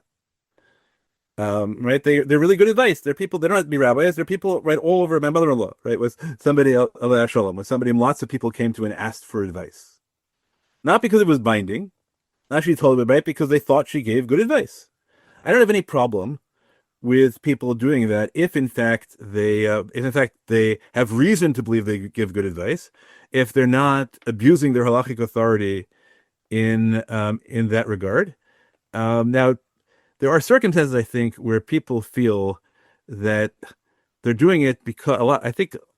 Right? They're really good advice. They're people, they don't have to be rabbis. They're people, right, all over. My mother-in-law, right, was somebody, Alei Shalom, was somebody lots of people came to and asked for advice. Not because it was binding, not she told them, right, because they thought she gave good advice. I don't have any problem with people doing that if in fact they have reason to believe they give good advice, if they're not abusing their halachic authority in that regard. Now, there are circumstances, I think, where people feel that they're doing it because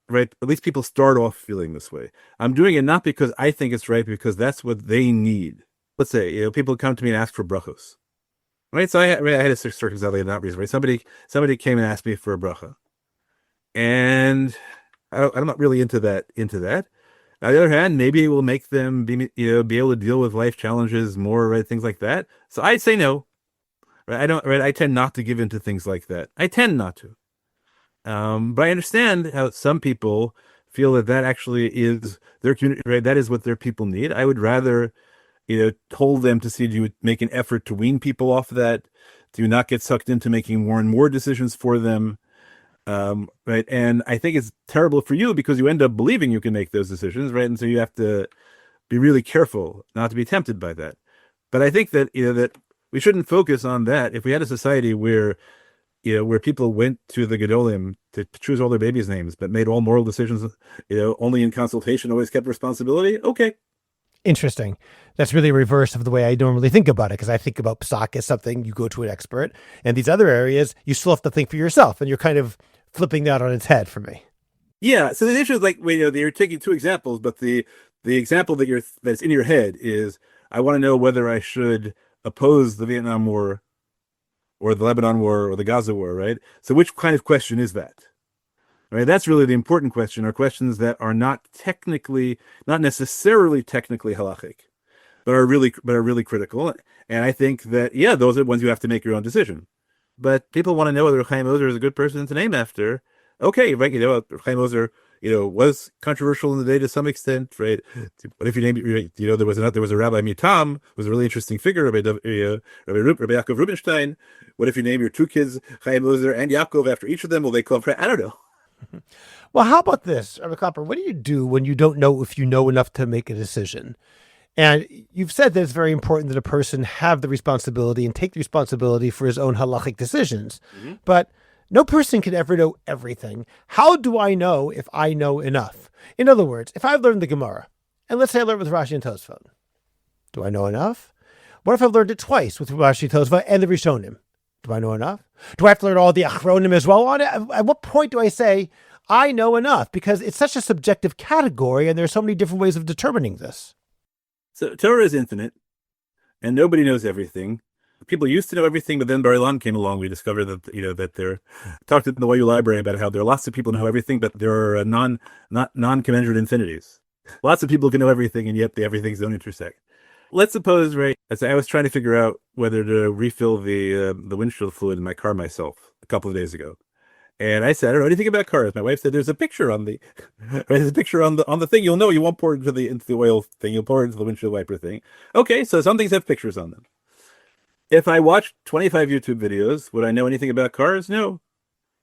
right, at least people start off feeling this way. I'm doing it not because I think it's right, because that's what they need. Let's say, people come to me and ask for brachos. Right, so I had a circumstance not recently. Right? Somebody came and asked me for a bracha, and I'm not really into that. On the other hand, maybe it will make them be able to deal with life challenges more, right? Things like that. So I'd say no. Right? I tend not to give into things like that. I tend not to. But I understand how some people feel that actually is their community. Right, that is what their people need. I would rather, told them to see, do you make an effort to wean people off that? Do you not get sucked into making more and more decisions for them? Right. And I think it's terrible for you because you end up believing you can make those decisions. Right. And so you have to be really careful not to be tempted by that. But I think that, that We shouldn't focus on that. If we had a society where, where people went to the Gedolim to choose all their babies' names, but made all moral decisions, only in consultation, always kept responsibility. Okay. Interesting. That's really a reverse of the way I normally think about it, because I think about psak as something you go to an expert, and these other areas you still have to think for yourself, and you're kind of flipping that on its head for me. Yeah. So the issue is like, you're taking two examples, but the example that's in your head is, I want to know whether I should oppose the Vietnam War or the Lebanon War or the Gaza War, right? So which kind of question is that? Right, that's really the important question, are questions that are not necessarily technically halachic, but are really critical. And I think that, those are ones you have to make your own decision. But people want to know whether Chaim Ozer is a good person to name after. Okay, right, Chaim Ozer, was controversial in the day to some extent, right? What if you name it, there was a Rabbi Mitam, was a really interesting figure, Rabbi Yaakov Rubinstein. What if you name your two kids Chaim Ozer and Yaakov after each of them? Will they call I don't know. Well, how about this, Rabbi Klapper? What do you do when you don't know if you know enough to make a decision? And you've said that it's very important that a person have the responsibility and take the responsibility for his own halachic decisions. Mm-hmm. But no person can ever know everything. How do I know if I know enough? In other words, if I've learned the Gemara, and let's say I learned with Rashi and Tosfot, do I know enough? What if I've learned it twice with Rashi, Tosfot, and the Rishonim? Do I know enough? Do I have to learn all the Achronim as well on it? At what point do I say I know enough? Because it's such a subjective category, and there are so many different ways of determining this. So Torah is infinite, and nobody knows everything. People used to know everything, but then Bar Ilan came along. We discovered that that there. Talked in the YU library about how there are lots of people who know everything, but there are non-commensurate infinities. Lots of people can know everything, and yet the everythings don't intersect. Let's suppose, right, as I was trying to figure out whether to refill the windshield fluid in my car myself a couple of days ago, and I said, I don't know anything about cars. My wife said, "There's a picture on the, right, there's a picture on the thing. You'll know. You won't pour it into the oil thing. You'll pour it into the windshield wiper thing." Okay, so some things have pictures on them. If I watched 25 YouTube videos, would I know anything about cars? No.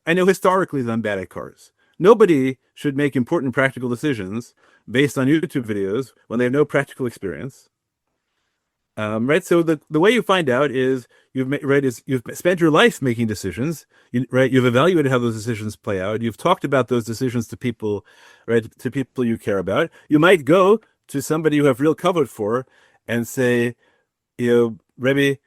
I know historically that I'm bad at cars. Nobody should make important practical decisions based on YouTube videos when they have no practical experience. Right. So the way you find out is you've spent your life making decisions. Right. You've evaluated how those decisions play out. You've talked about those decisions to people, right, to people you care about. You might go to somebody you have real kavod for and say, Rebbe,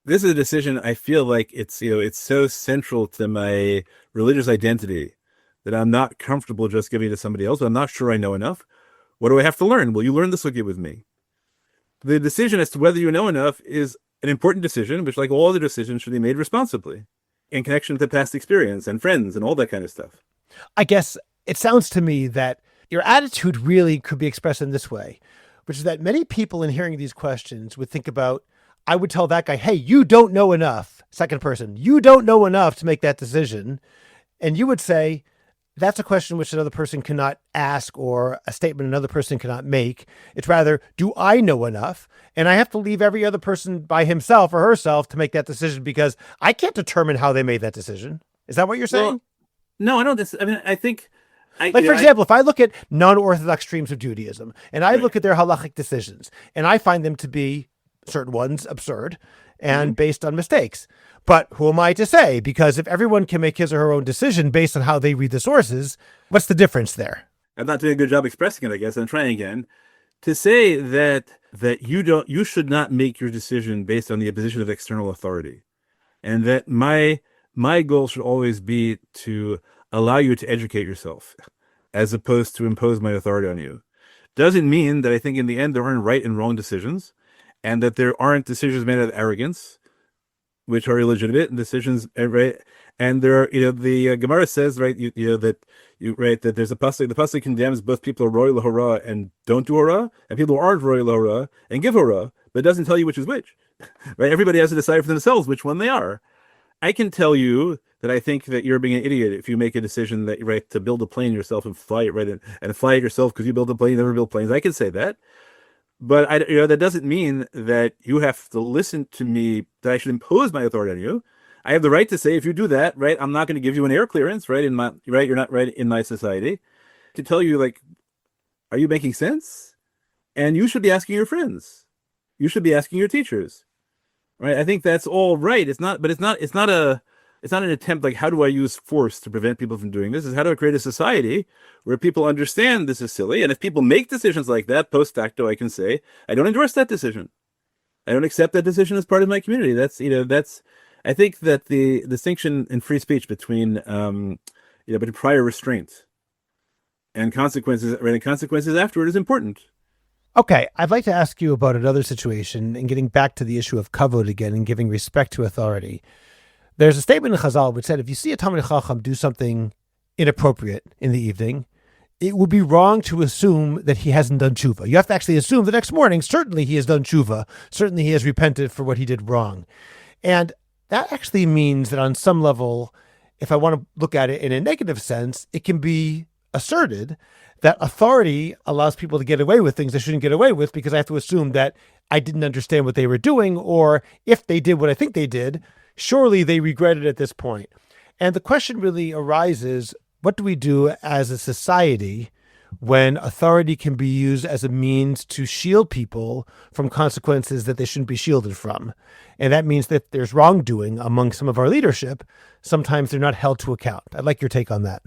this is a decision I feel like it's so central to my religious identity that I'm not comfortable just giving it to somebody else. I'm not sure I know enough. What do I have to learn? Will you learn this with me? The decision as to whether you know enough is an important decision, which, like all other decisions, should be made responsibly in connection to past experience and friends and all that kind of stuff. I guess it sounds to me that your attitude really could be expressed in this way, which is that many people in hearing these questions would think about, I would tell that guy, hey, you don't know enough, second person, you don't know enough to make that decision. And you would say, that's a question which another person cannot ask or a statement another person cannot make. It's rather, do I know enough? And I have to leave every other person by himself or herself to make that decision because I can't determine how they made that decision. Is that what you're saying? Well, no, I don't. I think... for example, if I look at non-Orthodox streams of Judaism and I look at their halachic decisions and I find them to be certain ones absurd and based on mistakes. But who am I to say? Because if everyone can make his or her own decision based on how they read the sources, what's the difference there? I'm not doing a good job expressing it, I guess. I'm trying again. To say that you should not make your decision based on the imposition of external authority. And that my goal should always be to allow you to educate yourself as opposed to impose my authority on you. Doesn't mean that I think in the end there aren't right and wrong decisions and that there aren't decisions made out of arrogance, which are illegitimate and decisions, right? And there are, the Gemara says, right, that there's a pasuk. The pasuk condemns both people who are roy lahora and don't do hora, and people who aren't roy lahora and give hora, but it doesn't tell you which is which, right? Everybody has to decide for themselves which one they are. I can tell you that I think that you're being an idiot if you make a decision that, right, to build a plane yourself and fly it, right, and fly it yourself because you build a plane, you never build planes. I can say that. But that doesn't mean that you have to listen to me, that I should impose my authority on you. I have the right to say, if you do that, right, I'm not going to give you an air clearance, right, you're not right in my society, to tell you, like, are you making sense? And you should be asking your friends. You should be asking your teachers, right? I think that's all right. It's not an attempt like, how do I use force to prevent people from doing this? Is how do I create a society where people understand this is silly? And if people make decisions like that post facto, I can say, I don't endorse that decision. I don't accept that decision as part of my community. I think that the distinction in free speech between, between prior restraint and consequences, right, and consequences afterward is important. Okay, I'd like to ask you about another situation and getting back to the issue of kavod again and giving respect to authority. There's a statement in Chazal which said if you see a Talmid Chacham do something inappropriate in the evening, it would be wrong to assume that he hasn't done tshuva. You have to actually assume the next morning, certainly he has done tshuva. Certainly he has repented for what he did wrong. And that actually means that on some level, if I want to look at it in a negative sense, it can be asserted that authority allows people to get away with things they shouldn't get away with because I have to assume that I didn't understand what they were doing, or if they did what I think they did, surely they regret it at this point. And the question really arises, what do we do as a society when authority can be used as a means to shield people from consequences that they shouldn't be shielded from? And that means that if there's wrongdoing among some of our leadership, sometimes they're not held to account. I'd like your take on that.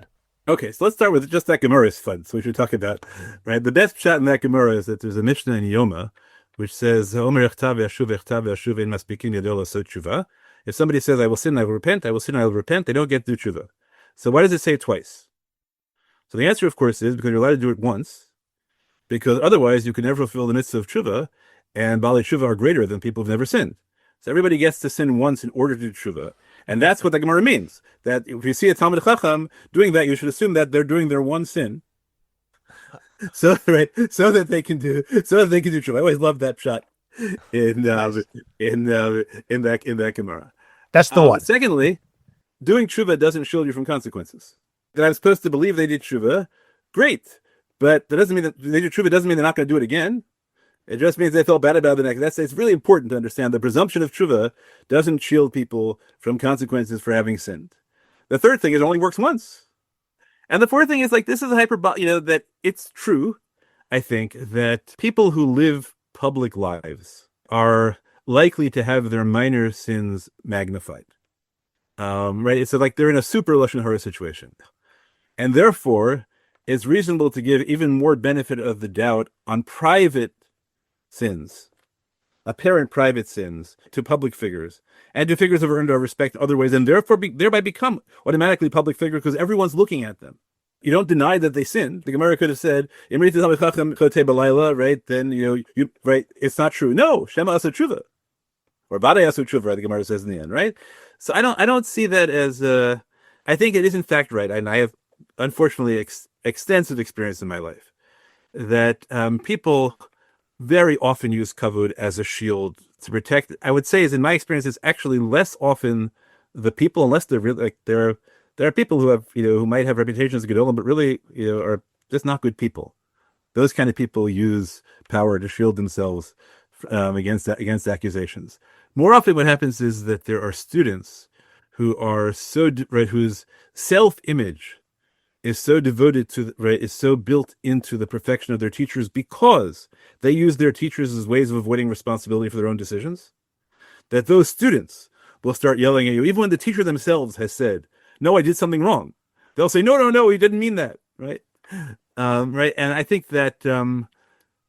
Okay, so let's start with just that Gemara is fun, so we should talk about, right? The best shot in that Gemara is that there's a Mishnah in Yoma, which says, if somebody says, I will sin, I will repent, I will sin, I will repent, they don't get to do tshuva. So why does it say it twice? So the answer, of course, is because you're allowed to do it once, because otherwise you can never fulfill the mitzvah of tshuva, and Baalei tshuva are greater than people who've never sinned. So everybody gets to sin once in order to do tshuva. And that's what the Gemara means. That if you see a Talmid Chacham doing that, you should assume that they're doing their one sin. So that they can do tshuva. I always love that shot in that Gemara. That's the one. Secondly, doing tshuva doesn't shield you from consequences. That I'm supposed to believe they did tshuva, great. But that doesn't mean that they did tshuva doesn't mean they're not going to do it again. It just means they felt bad about it the next. It's really important to understand the presumption of tshuva doesn't shield people from consequences for having sinned. The third thing is it only works once. And the fourth thing is this is a that it's true, I think, that people who live public lives are likely to have their minor sins magnified. Right? So they're in a super lashon hara situation. And therefore, it's reasonable to give even more benefit of the doubt on private sins, apparent private sins, to public figures, and to figures who have earned our respect in other ways, and therefore thereby become automatically public figures because everyone's looking at them. You don't deny that they sinned. The Gemara could have said, right? Then right, it's not true. No, Shema asa tshuva, or Badei asa tshuva, the Gemara says in the end, right? So I don't see that as I think it is in fact right, and I have unfortunately extensive experience in my life that people very often use kavod as a shield to protect. I would say, is in my experience, it's actually less often the people, unless they're really there are people who have who might have reputations as Gedolim, but really are just not good people. Those kind of people use power to shield themselves against accusations. More often, what happens is that there are students who are whose self-image is so devoted to is so built into the perfection of their teachers because they use their teachers as ways of avoiding responsibility for their own decisions, that those students will start yelling at you even when the teacher themselves has said, no, I did something wrong. They'll say, no, he didn't mean that, right? Right. And I think that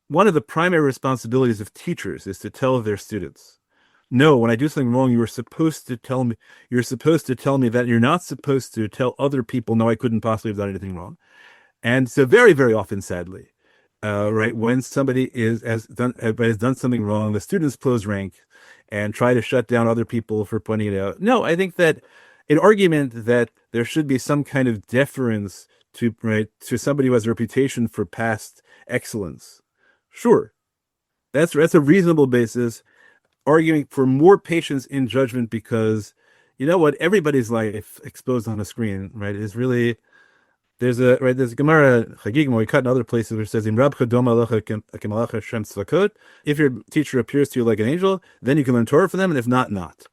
one of the primary responsibilities of teachers is to tell their students, no, when I do something wrong, you're supposed to tell me that. You're not supposed to tell other people, no, I couldn't possibly have done anything wrong. And so very, very often, sadly, right, when somebody has done something wrong, the students close rank and try to shut down other people for pointing it out. No, I think that an argument that there should be some kind of deference to somebody who has a reputation for past excellence. Sure, that's a reasonable basis. Arguing for more patience in judgment because, everybody's life exposed on a screen, right, is really, there's a Gemara, Chagigim, we cut in other places, which says, if your teacher appears to you like an angel, then you can learn Torah from them, and if not, not.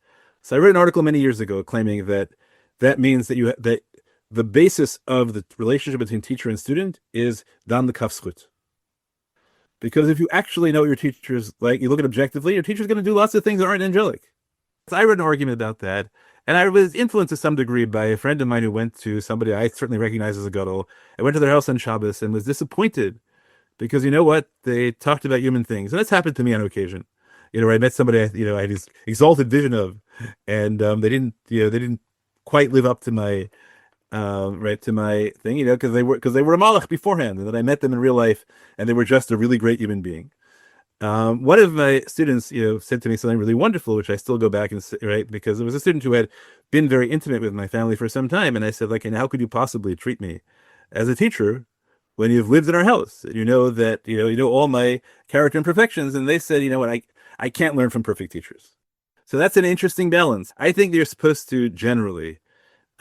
So I read an article many years ago claiming that means that the basis of the relationship between teacher and student is dan the kafschut. Because if you actually know what your teacher's like, you look at objectively, your teacher's going to do lots of things that aren't angelic. So I wrote an argument about that, and I was influenced to some degree by a friend of mine who went to somebody I certainly recognize as a gadol. I went to their house on Shabbos and was disappointed because you know what? They talked about human things, and that's happened to me on occasion. Where I met somebody I had this exalted vision of, and they didn't quite live up to my to my thing, because they were a malach beforehand, and then I met them in real life, and they were just a really great human being. One of my students, said to me something really wonderful, which I still go back and say, right, because it was a student who had been very intimate with my family for some time, and I said, like, and how could you possibly treat me as a teacher when you've lived in our house? You know that you know all my character imperfections, and they said, you know what, I can't learn from perfect teachers. So that's an interesting balance. I think you're supposed to generally,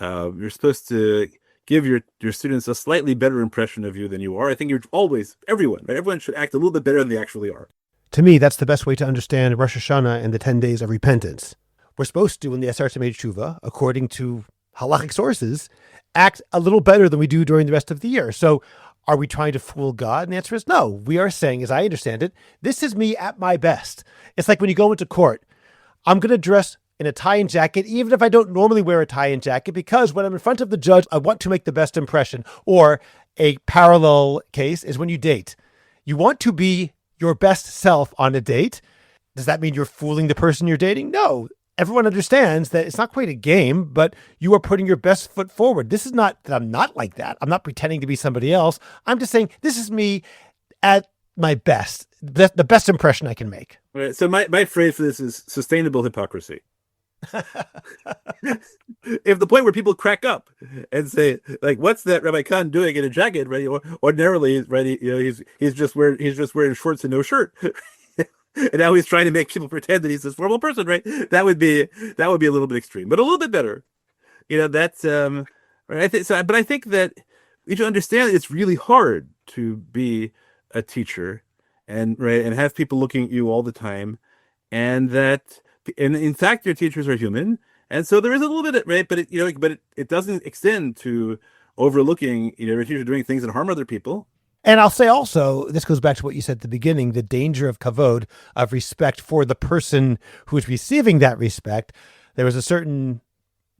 you're supposed to give your students a slightly better impression of you than you are. I think you're always, everyone, right? Everyone should act a little bit better than they actually are. To me, that's the best way to understand Rosh Hashanah and the 10 days of repentance. We're supposed to, in the Asar Tamei Tshuva, according to halachic sources, act a little better than we do during the rest of the year. So are we trying to fool God? And the answer is no. We are saying, as I understand it, this is me at my best. It's like when you go into court, I'm going to dress in a tie and jacket, even if I don't normally wear a tie and jacket, because when I'm in front of the judge, I want to make the best impression. Or a parallel case is when you date. You want to be your best self on a date. Does that mean you're fooling the person you're dating? No. Everyone understands that it's not quite a game, but you are putting your best foot forward. This is not that I'm not like that. I'm not pretending to be somebody else. I'm just saying this is me at my best, the best impression I can make. Right. So my phrase for this is sustainable hypocrisy. If the point where people crack up and say, like, what's that Rabbi Khan doing in a jacket, right? Or ordinarily, right, he's just wearing shorts and no shirt. And now he's trying to make people pretend that he's this formal person, right? That would be a little bit extreme, but a little bit better. That's right. I think so, but I think that you should understand that it's really hard to be a teacher and have people looking at you all the time, and in fact your teachers are human, and so there is a little bit of, right, but it doesn't extend to overlooking your teacher doing things that harm other people. And I'll say also, this goes back to what you said at the beginning, the danger of kavod, of respect for the person who is receiving that respect. There was a certain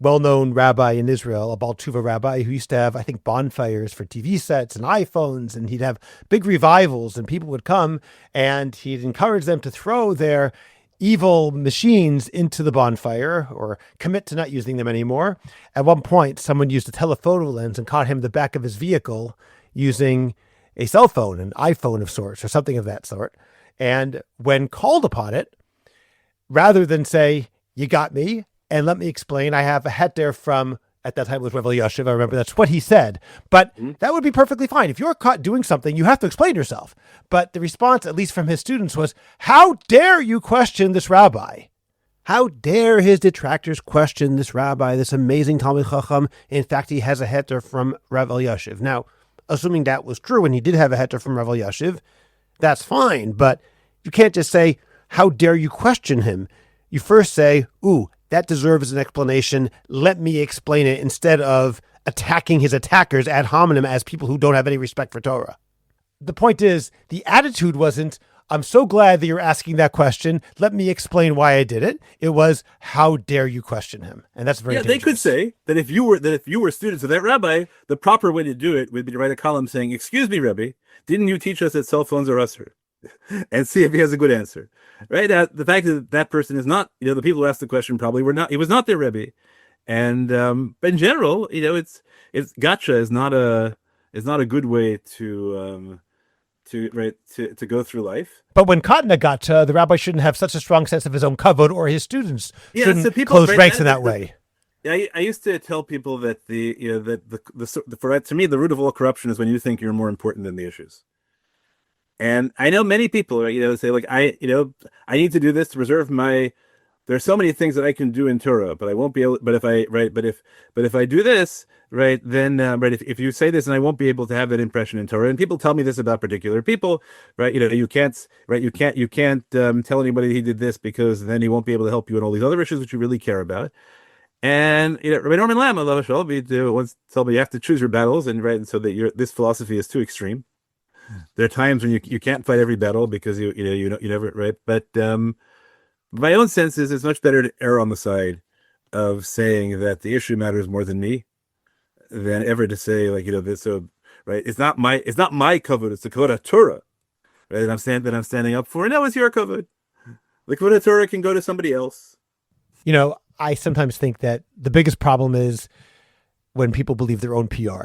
well-known rabbi in Israel, a Baal Tshuva rabbi, who used to have, I think, bonfires for TV sets and iPhones, and he'd have big revivals, and people would come, and he'd encourage them to throw their evil machines into the bonfire or commit to not using them anymore. At one point, someone used a telephoto lens and caught him in the back of his vehicle using a cell phone, an iPhone of sorts, or something of that sort. And when called upon it, rather than say, you got me, and let me explain, I have a heter from, at that time it was Rabbi Aryeh. I remember that's what he said. But that would be perfectly fine. If you're caught doing something, you have to explain yourself. But the response, at least from his students, was, how dare you question this rabbi? How dare his detractors question this rabbi, this amazing Talmid Chacham? In fact, he has a heter from Rabbi Aryeh. Now, assuming that was true and he did have a heter from Rabbi Aryeh, that's fine. But you can't just say, how dare you question him? You first say, ooh, that deserves an explanation. Let me explain it, instead of attacking his attackers ad hominem as people who don't have any respect for Torah. The point is, the attitude wasn't, I'm so glad that you're asking that question. Let me explain why I did it. It was, how dare you question him? And that's very dangerous. They could say that if you were students of that rabbi, the proper way to do it would be to write a column saying, excuse me, Rebbe, didn't you teach us that cell phones are usher? And see if he has a good answer. Right? The fact that person is not, the people who asked the question probably were not, he was not their Rebbe. And but in general, it's gotcha is not a good way to go through life. But when Katna gotcha, the rabbi shouldn't have such a strong sense of his own kavod, or his students shouldn't close ranks in that way. Yeah, I used to tell people that to me the root of all corruption is when you think you're more important than the issues. And I know many people, say, like, I need to do this to preserve my. There's so many things that I can do in Torah, but I won't be able. But if I do this, right, then if you say this, and I won't be able to have that impression in Torah. And people tell me this about particular people, right? You can't tell anybody he did this, because then he won't be able to help you in all these other issues which you really care about. And Rabbi Norman Lamb, once told me you have to choose your battles, and so that this philosophy is too extreme. There are times when you can't fight every battle because you never, right, but My own sense is it's much better to err on the side of saying that the issue matters more than me than ever to say, like, this, so, right, it's not my kavod, it's the kavod of Torah, right, that I'm standing up for. No, it's your kavod. The kavod of Torah can go to somebody else. I sometimes think that the biggest problem is when people believe their own PR.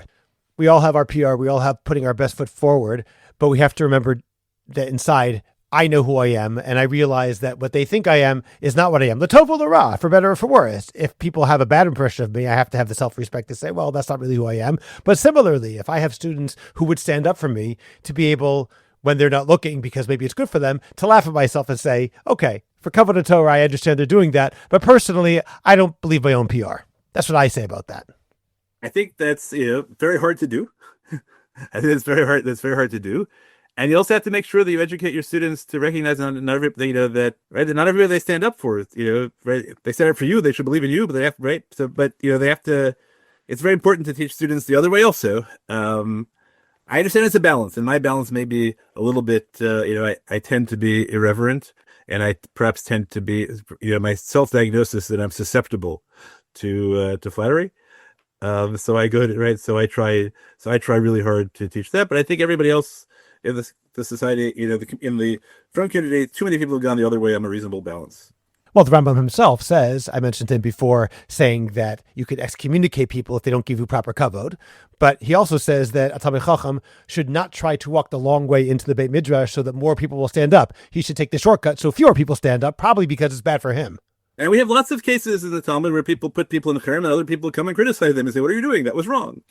We all have our PR. We all have putting our best foot forward, but we have to remember that inside, I know who I am, and I realize that what they think I am is not what I am. The tov or the ra, for better or for worse. If people have a bad impression of me, I have to have the self-respect to say, well, that's not really who I am. But similarly, if I have students who would stand up for me, to be able, when they're not looking, because maybe it's good for them, to laugh at myself and say, okay, for kavod Torah, I understand they're doing that, but personally, I don't believe my own PR. That's what I say about that. I think that's very hard to do. I think it's very hard. That's very hard to do. And you also have to make sure that you educate your students to recognize that not everybody they stand up for, right? They stand up for you. They should believe in you, but they have, right? So, but they have to. It's very important to teach students the other way also. I understand it's a balance, and my balance may be a little bit. I tend to be irreverent, and I perhaps tend to be, my self-diagnosis that I'm susceptible to flattery. So I go to, right. So I try really hard to teach that, but I think everybody else in the society, in the front community, too many people have gone the other way. I'm a reasonable balance. Well, the Rambam himself says, I mentioned him before, saying that you could excommunicate people if they don't give you proper kavod. But he also says that a Talmid Chacham should not try to walk the long way into the Beit Midrash so that more people will stand up. He should take the shortcut so fewer people stand up, probably because it's bad for him. And we have lots of cases in the Talmud where people put people in cherem and other people come and criticize them and say, what are you doing? That was wrong.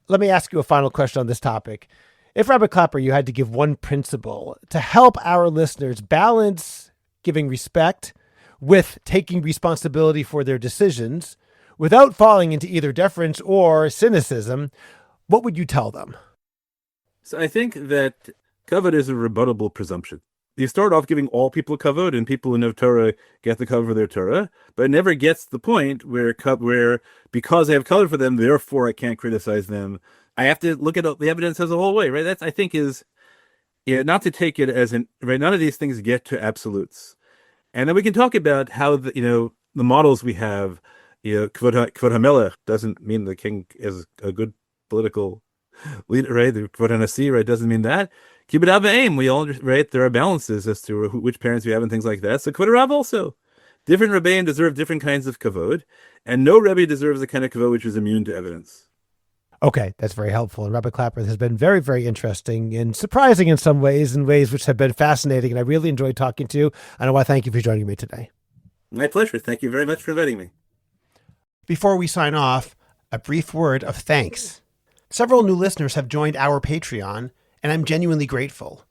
Let me ask you a final question on this topic. If, Rabbi Klapper, you had to give one principle to help our listeners balance giving respect with taking responsibility for their decisions without falling into either deference or cynicism, what would you tell them? So I think that kavod is a rebuttable presumption. You start off giving all people kavod, and people who know Torah get the kavod for their Torah, but it never gets to the point where because I have kavod for them, therefore I can't criticize them. I have to look at the evidence as a whole way, right? That's, I think, is not to take it as right. None of these things get to absolutes, and then we can talk about how the models we have. Kavod hamelech doesn't mean the king is a good political leader, right? The kavod hanasi, right, doesn't mean that. Kibbud av v'em, we all, right, there are balances as to which parents we have and things like that. So kavod rav also. Different rebbeim deserve different kinds of kavod, and no rebbe deserves the kind of kavod which is immune to evidence. Okay, that's very helpful. And Rabbi Klapper has been very, very interesting and surprising in some ways, in ways which have been fascinating. And I really enjoyed talking to you. And I want to thank you for joining me today. My pleasure. Thank you very much for inviting me. Before we sign off, a brief word of thanks. Several new listeners have joined our Patreon, and I'm genuinely grateful.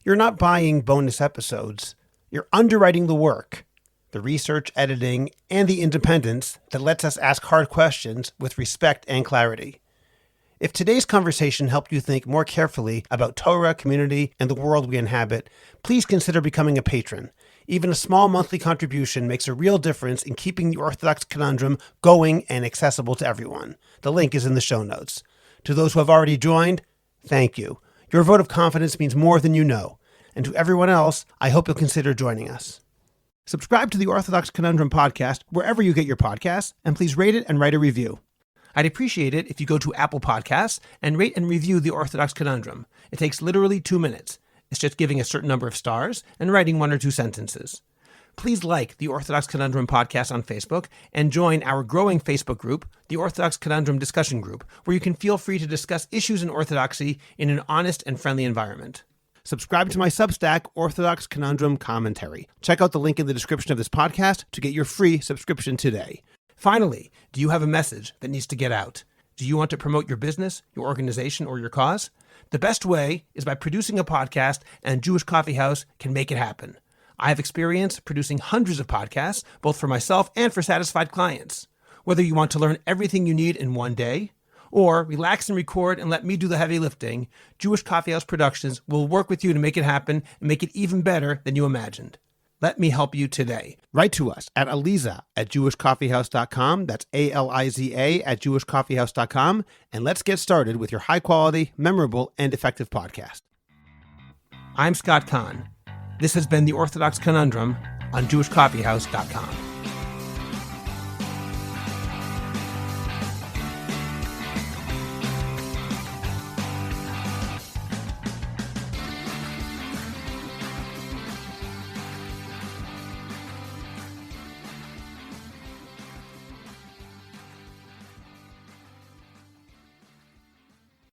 You're not buying bonus episodes. You're underwriting the work, the research, editing, and the independence that lets us ask hard questions with respect and clarity. If today's conversation helped you think more carefully about Torah, community, and the world we inhabit, please consider becoming a patron. Even a small monthly contribution makes a real difference in keeping the Orthodox Conundrum going and accessible to everyone. The link is in the show notes. To those who have already joined, thank you. Your vote of confidence means more than you know. And to everyone else, I hope you'll consider joining us. Subscribe to the Orthodox Conundrum podcast wherever you get your podcasts, and please rate it and write a review. I'd appreciate it if you go to Apple Podcasts and rate and review the Orthodox Conundrum. It takes literally 2 minutes. It's just giving a certain number of stars and writing 1 or 2 sentences. Please like the Orthodox Conundrum podcast on Facebook and join our growing Facebook group, the Orthodox Conundrum Discussion Group, where you can feel free to discuss issues in Orthodoxy in an honest and friendly environment. Subscribe to my Substack, Orthodox Conundrum Commentary. Check out the link in the description of this podcast to get your free subscription today. Finally, do you have a message that needs to get out? Do you want to promote your business, your organization, or your cause? The best way is by producing a podcast, and Jewish Coffee House can make it happen. I have experience producing hundreds of podcasts, both for myself and for satisfied clients. Whether you want to learn everything you need in one day, or relax and record and let me do the heavy lifting, Jewish Coffee House Productions will work with you to make it happen and make it even better than you imagined. Let me help you today. Write to us at aliza@jewishcoffeehouse.com. That's ALIZA @jewishcoffeehouse.com. And let's get started with your high-quality, memorable, and effective podcast. I'm Scott Kahn. This has been The Orthodox Conundrum. on jewishcoffeehouse.com.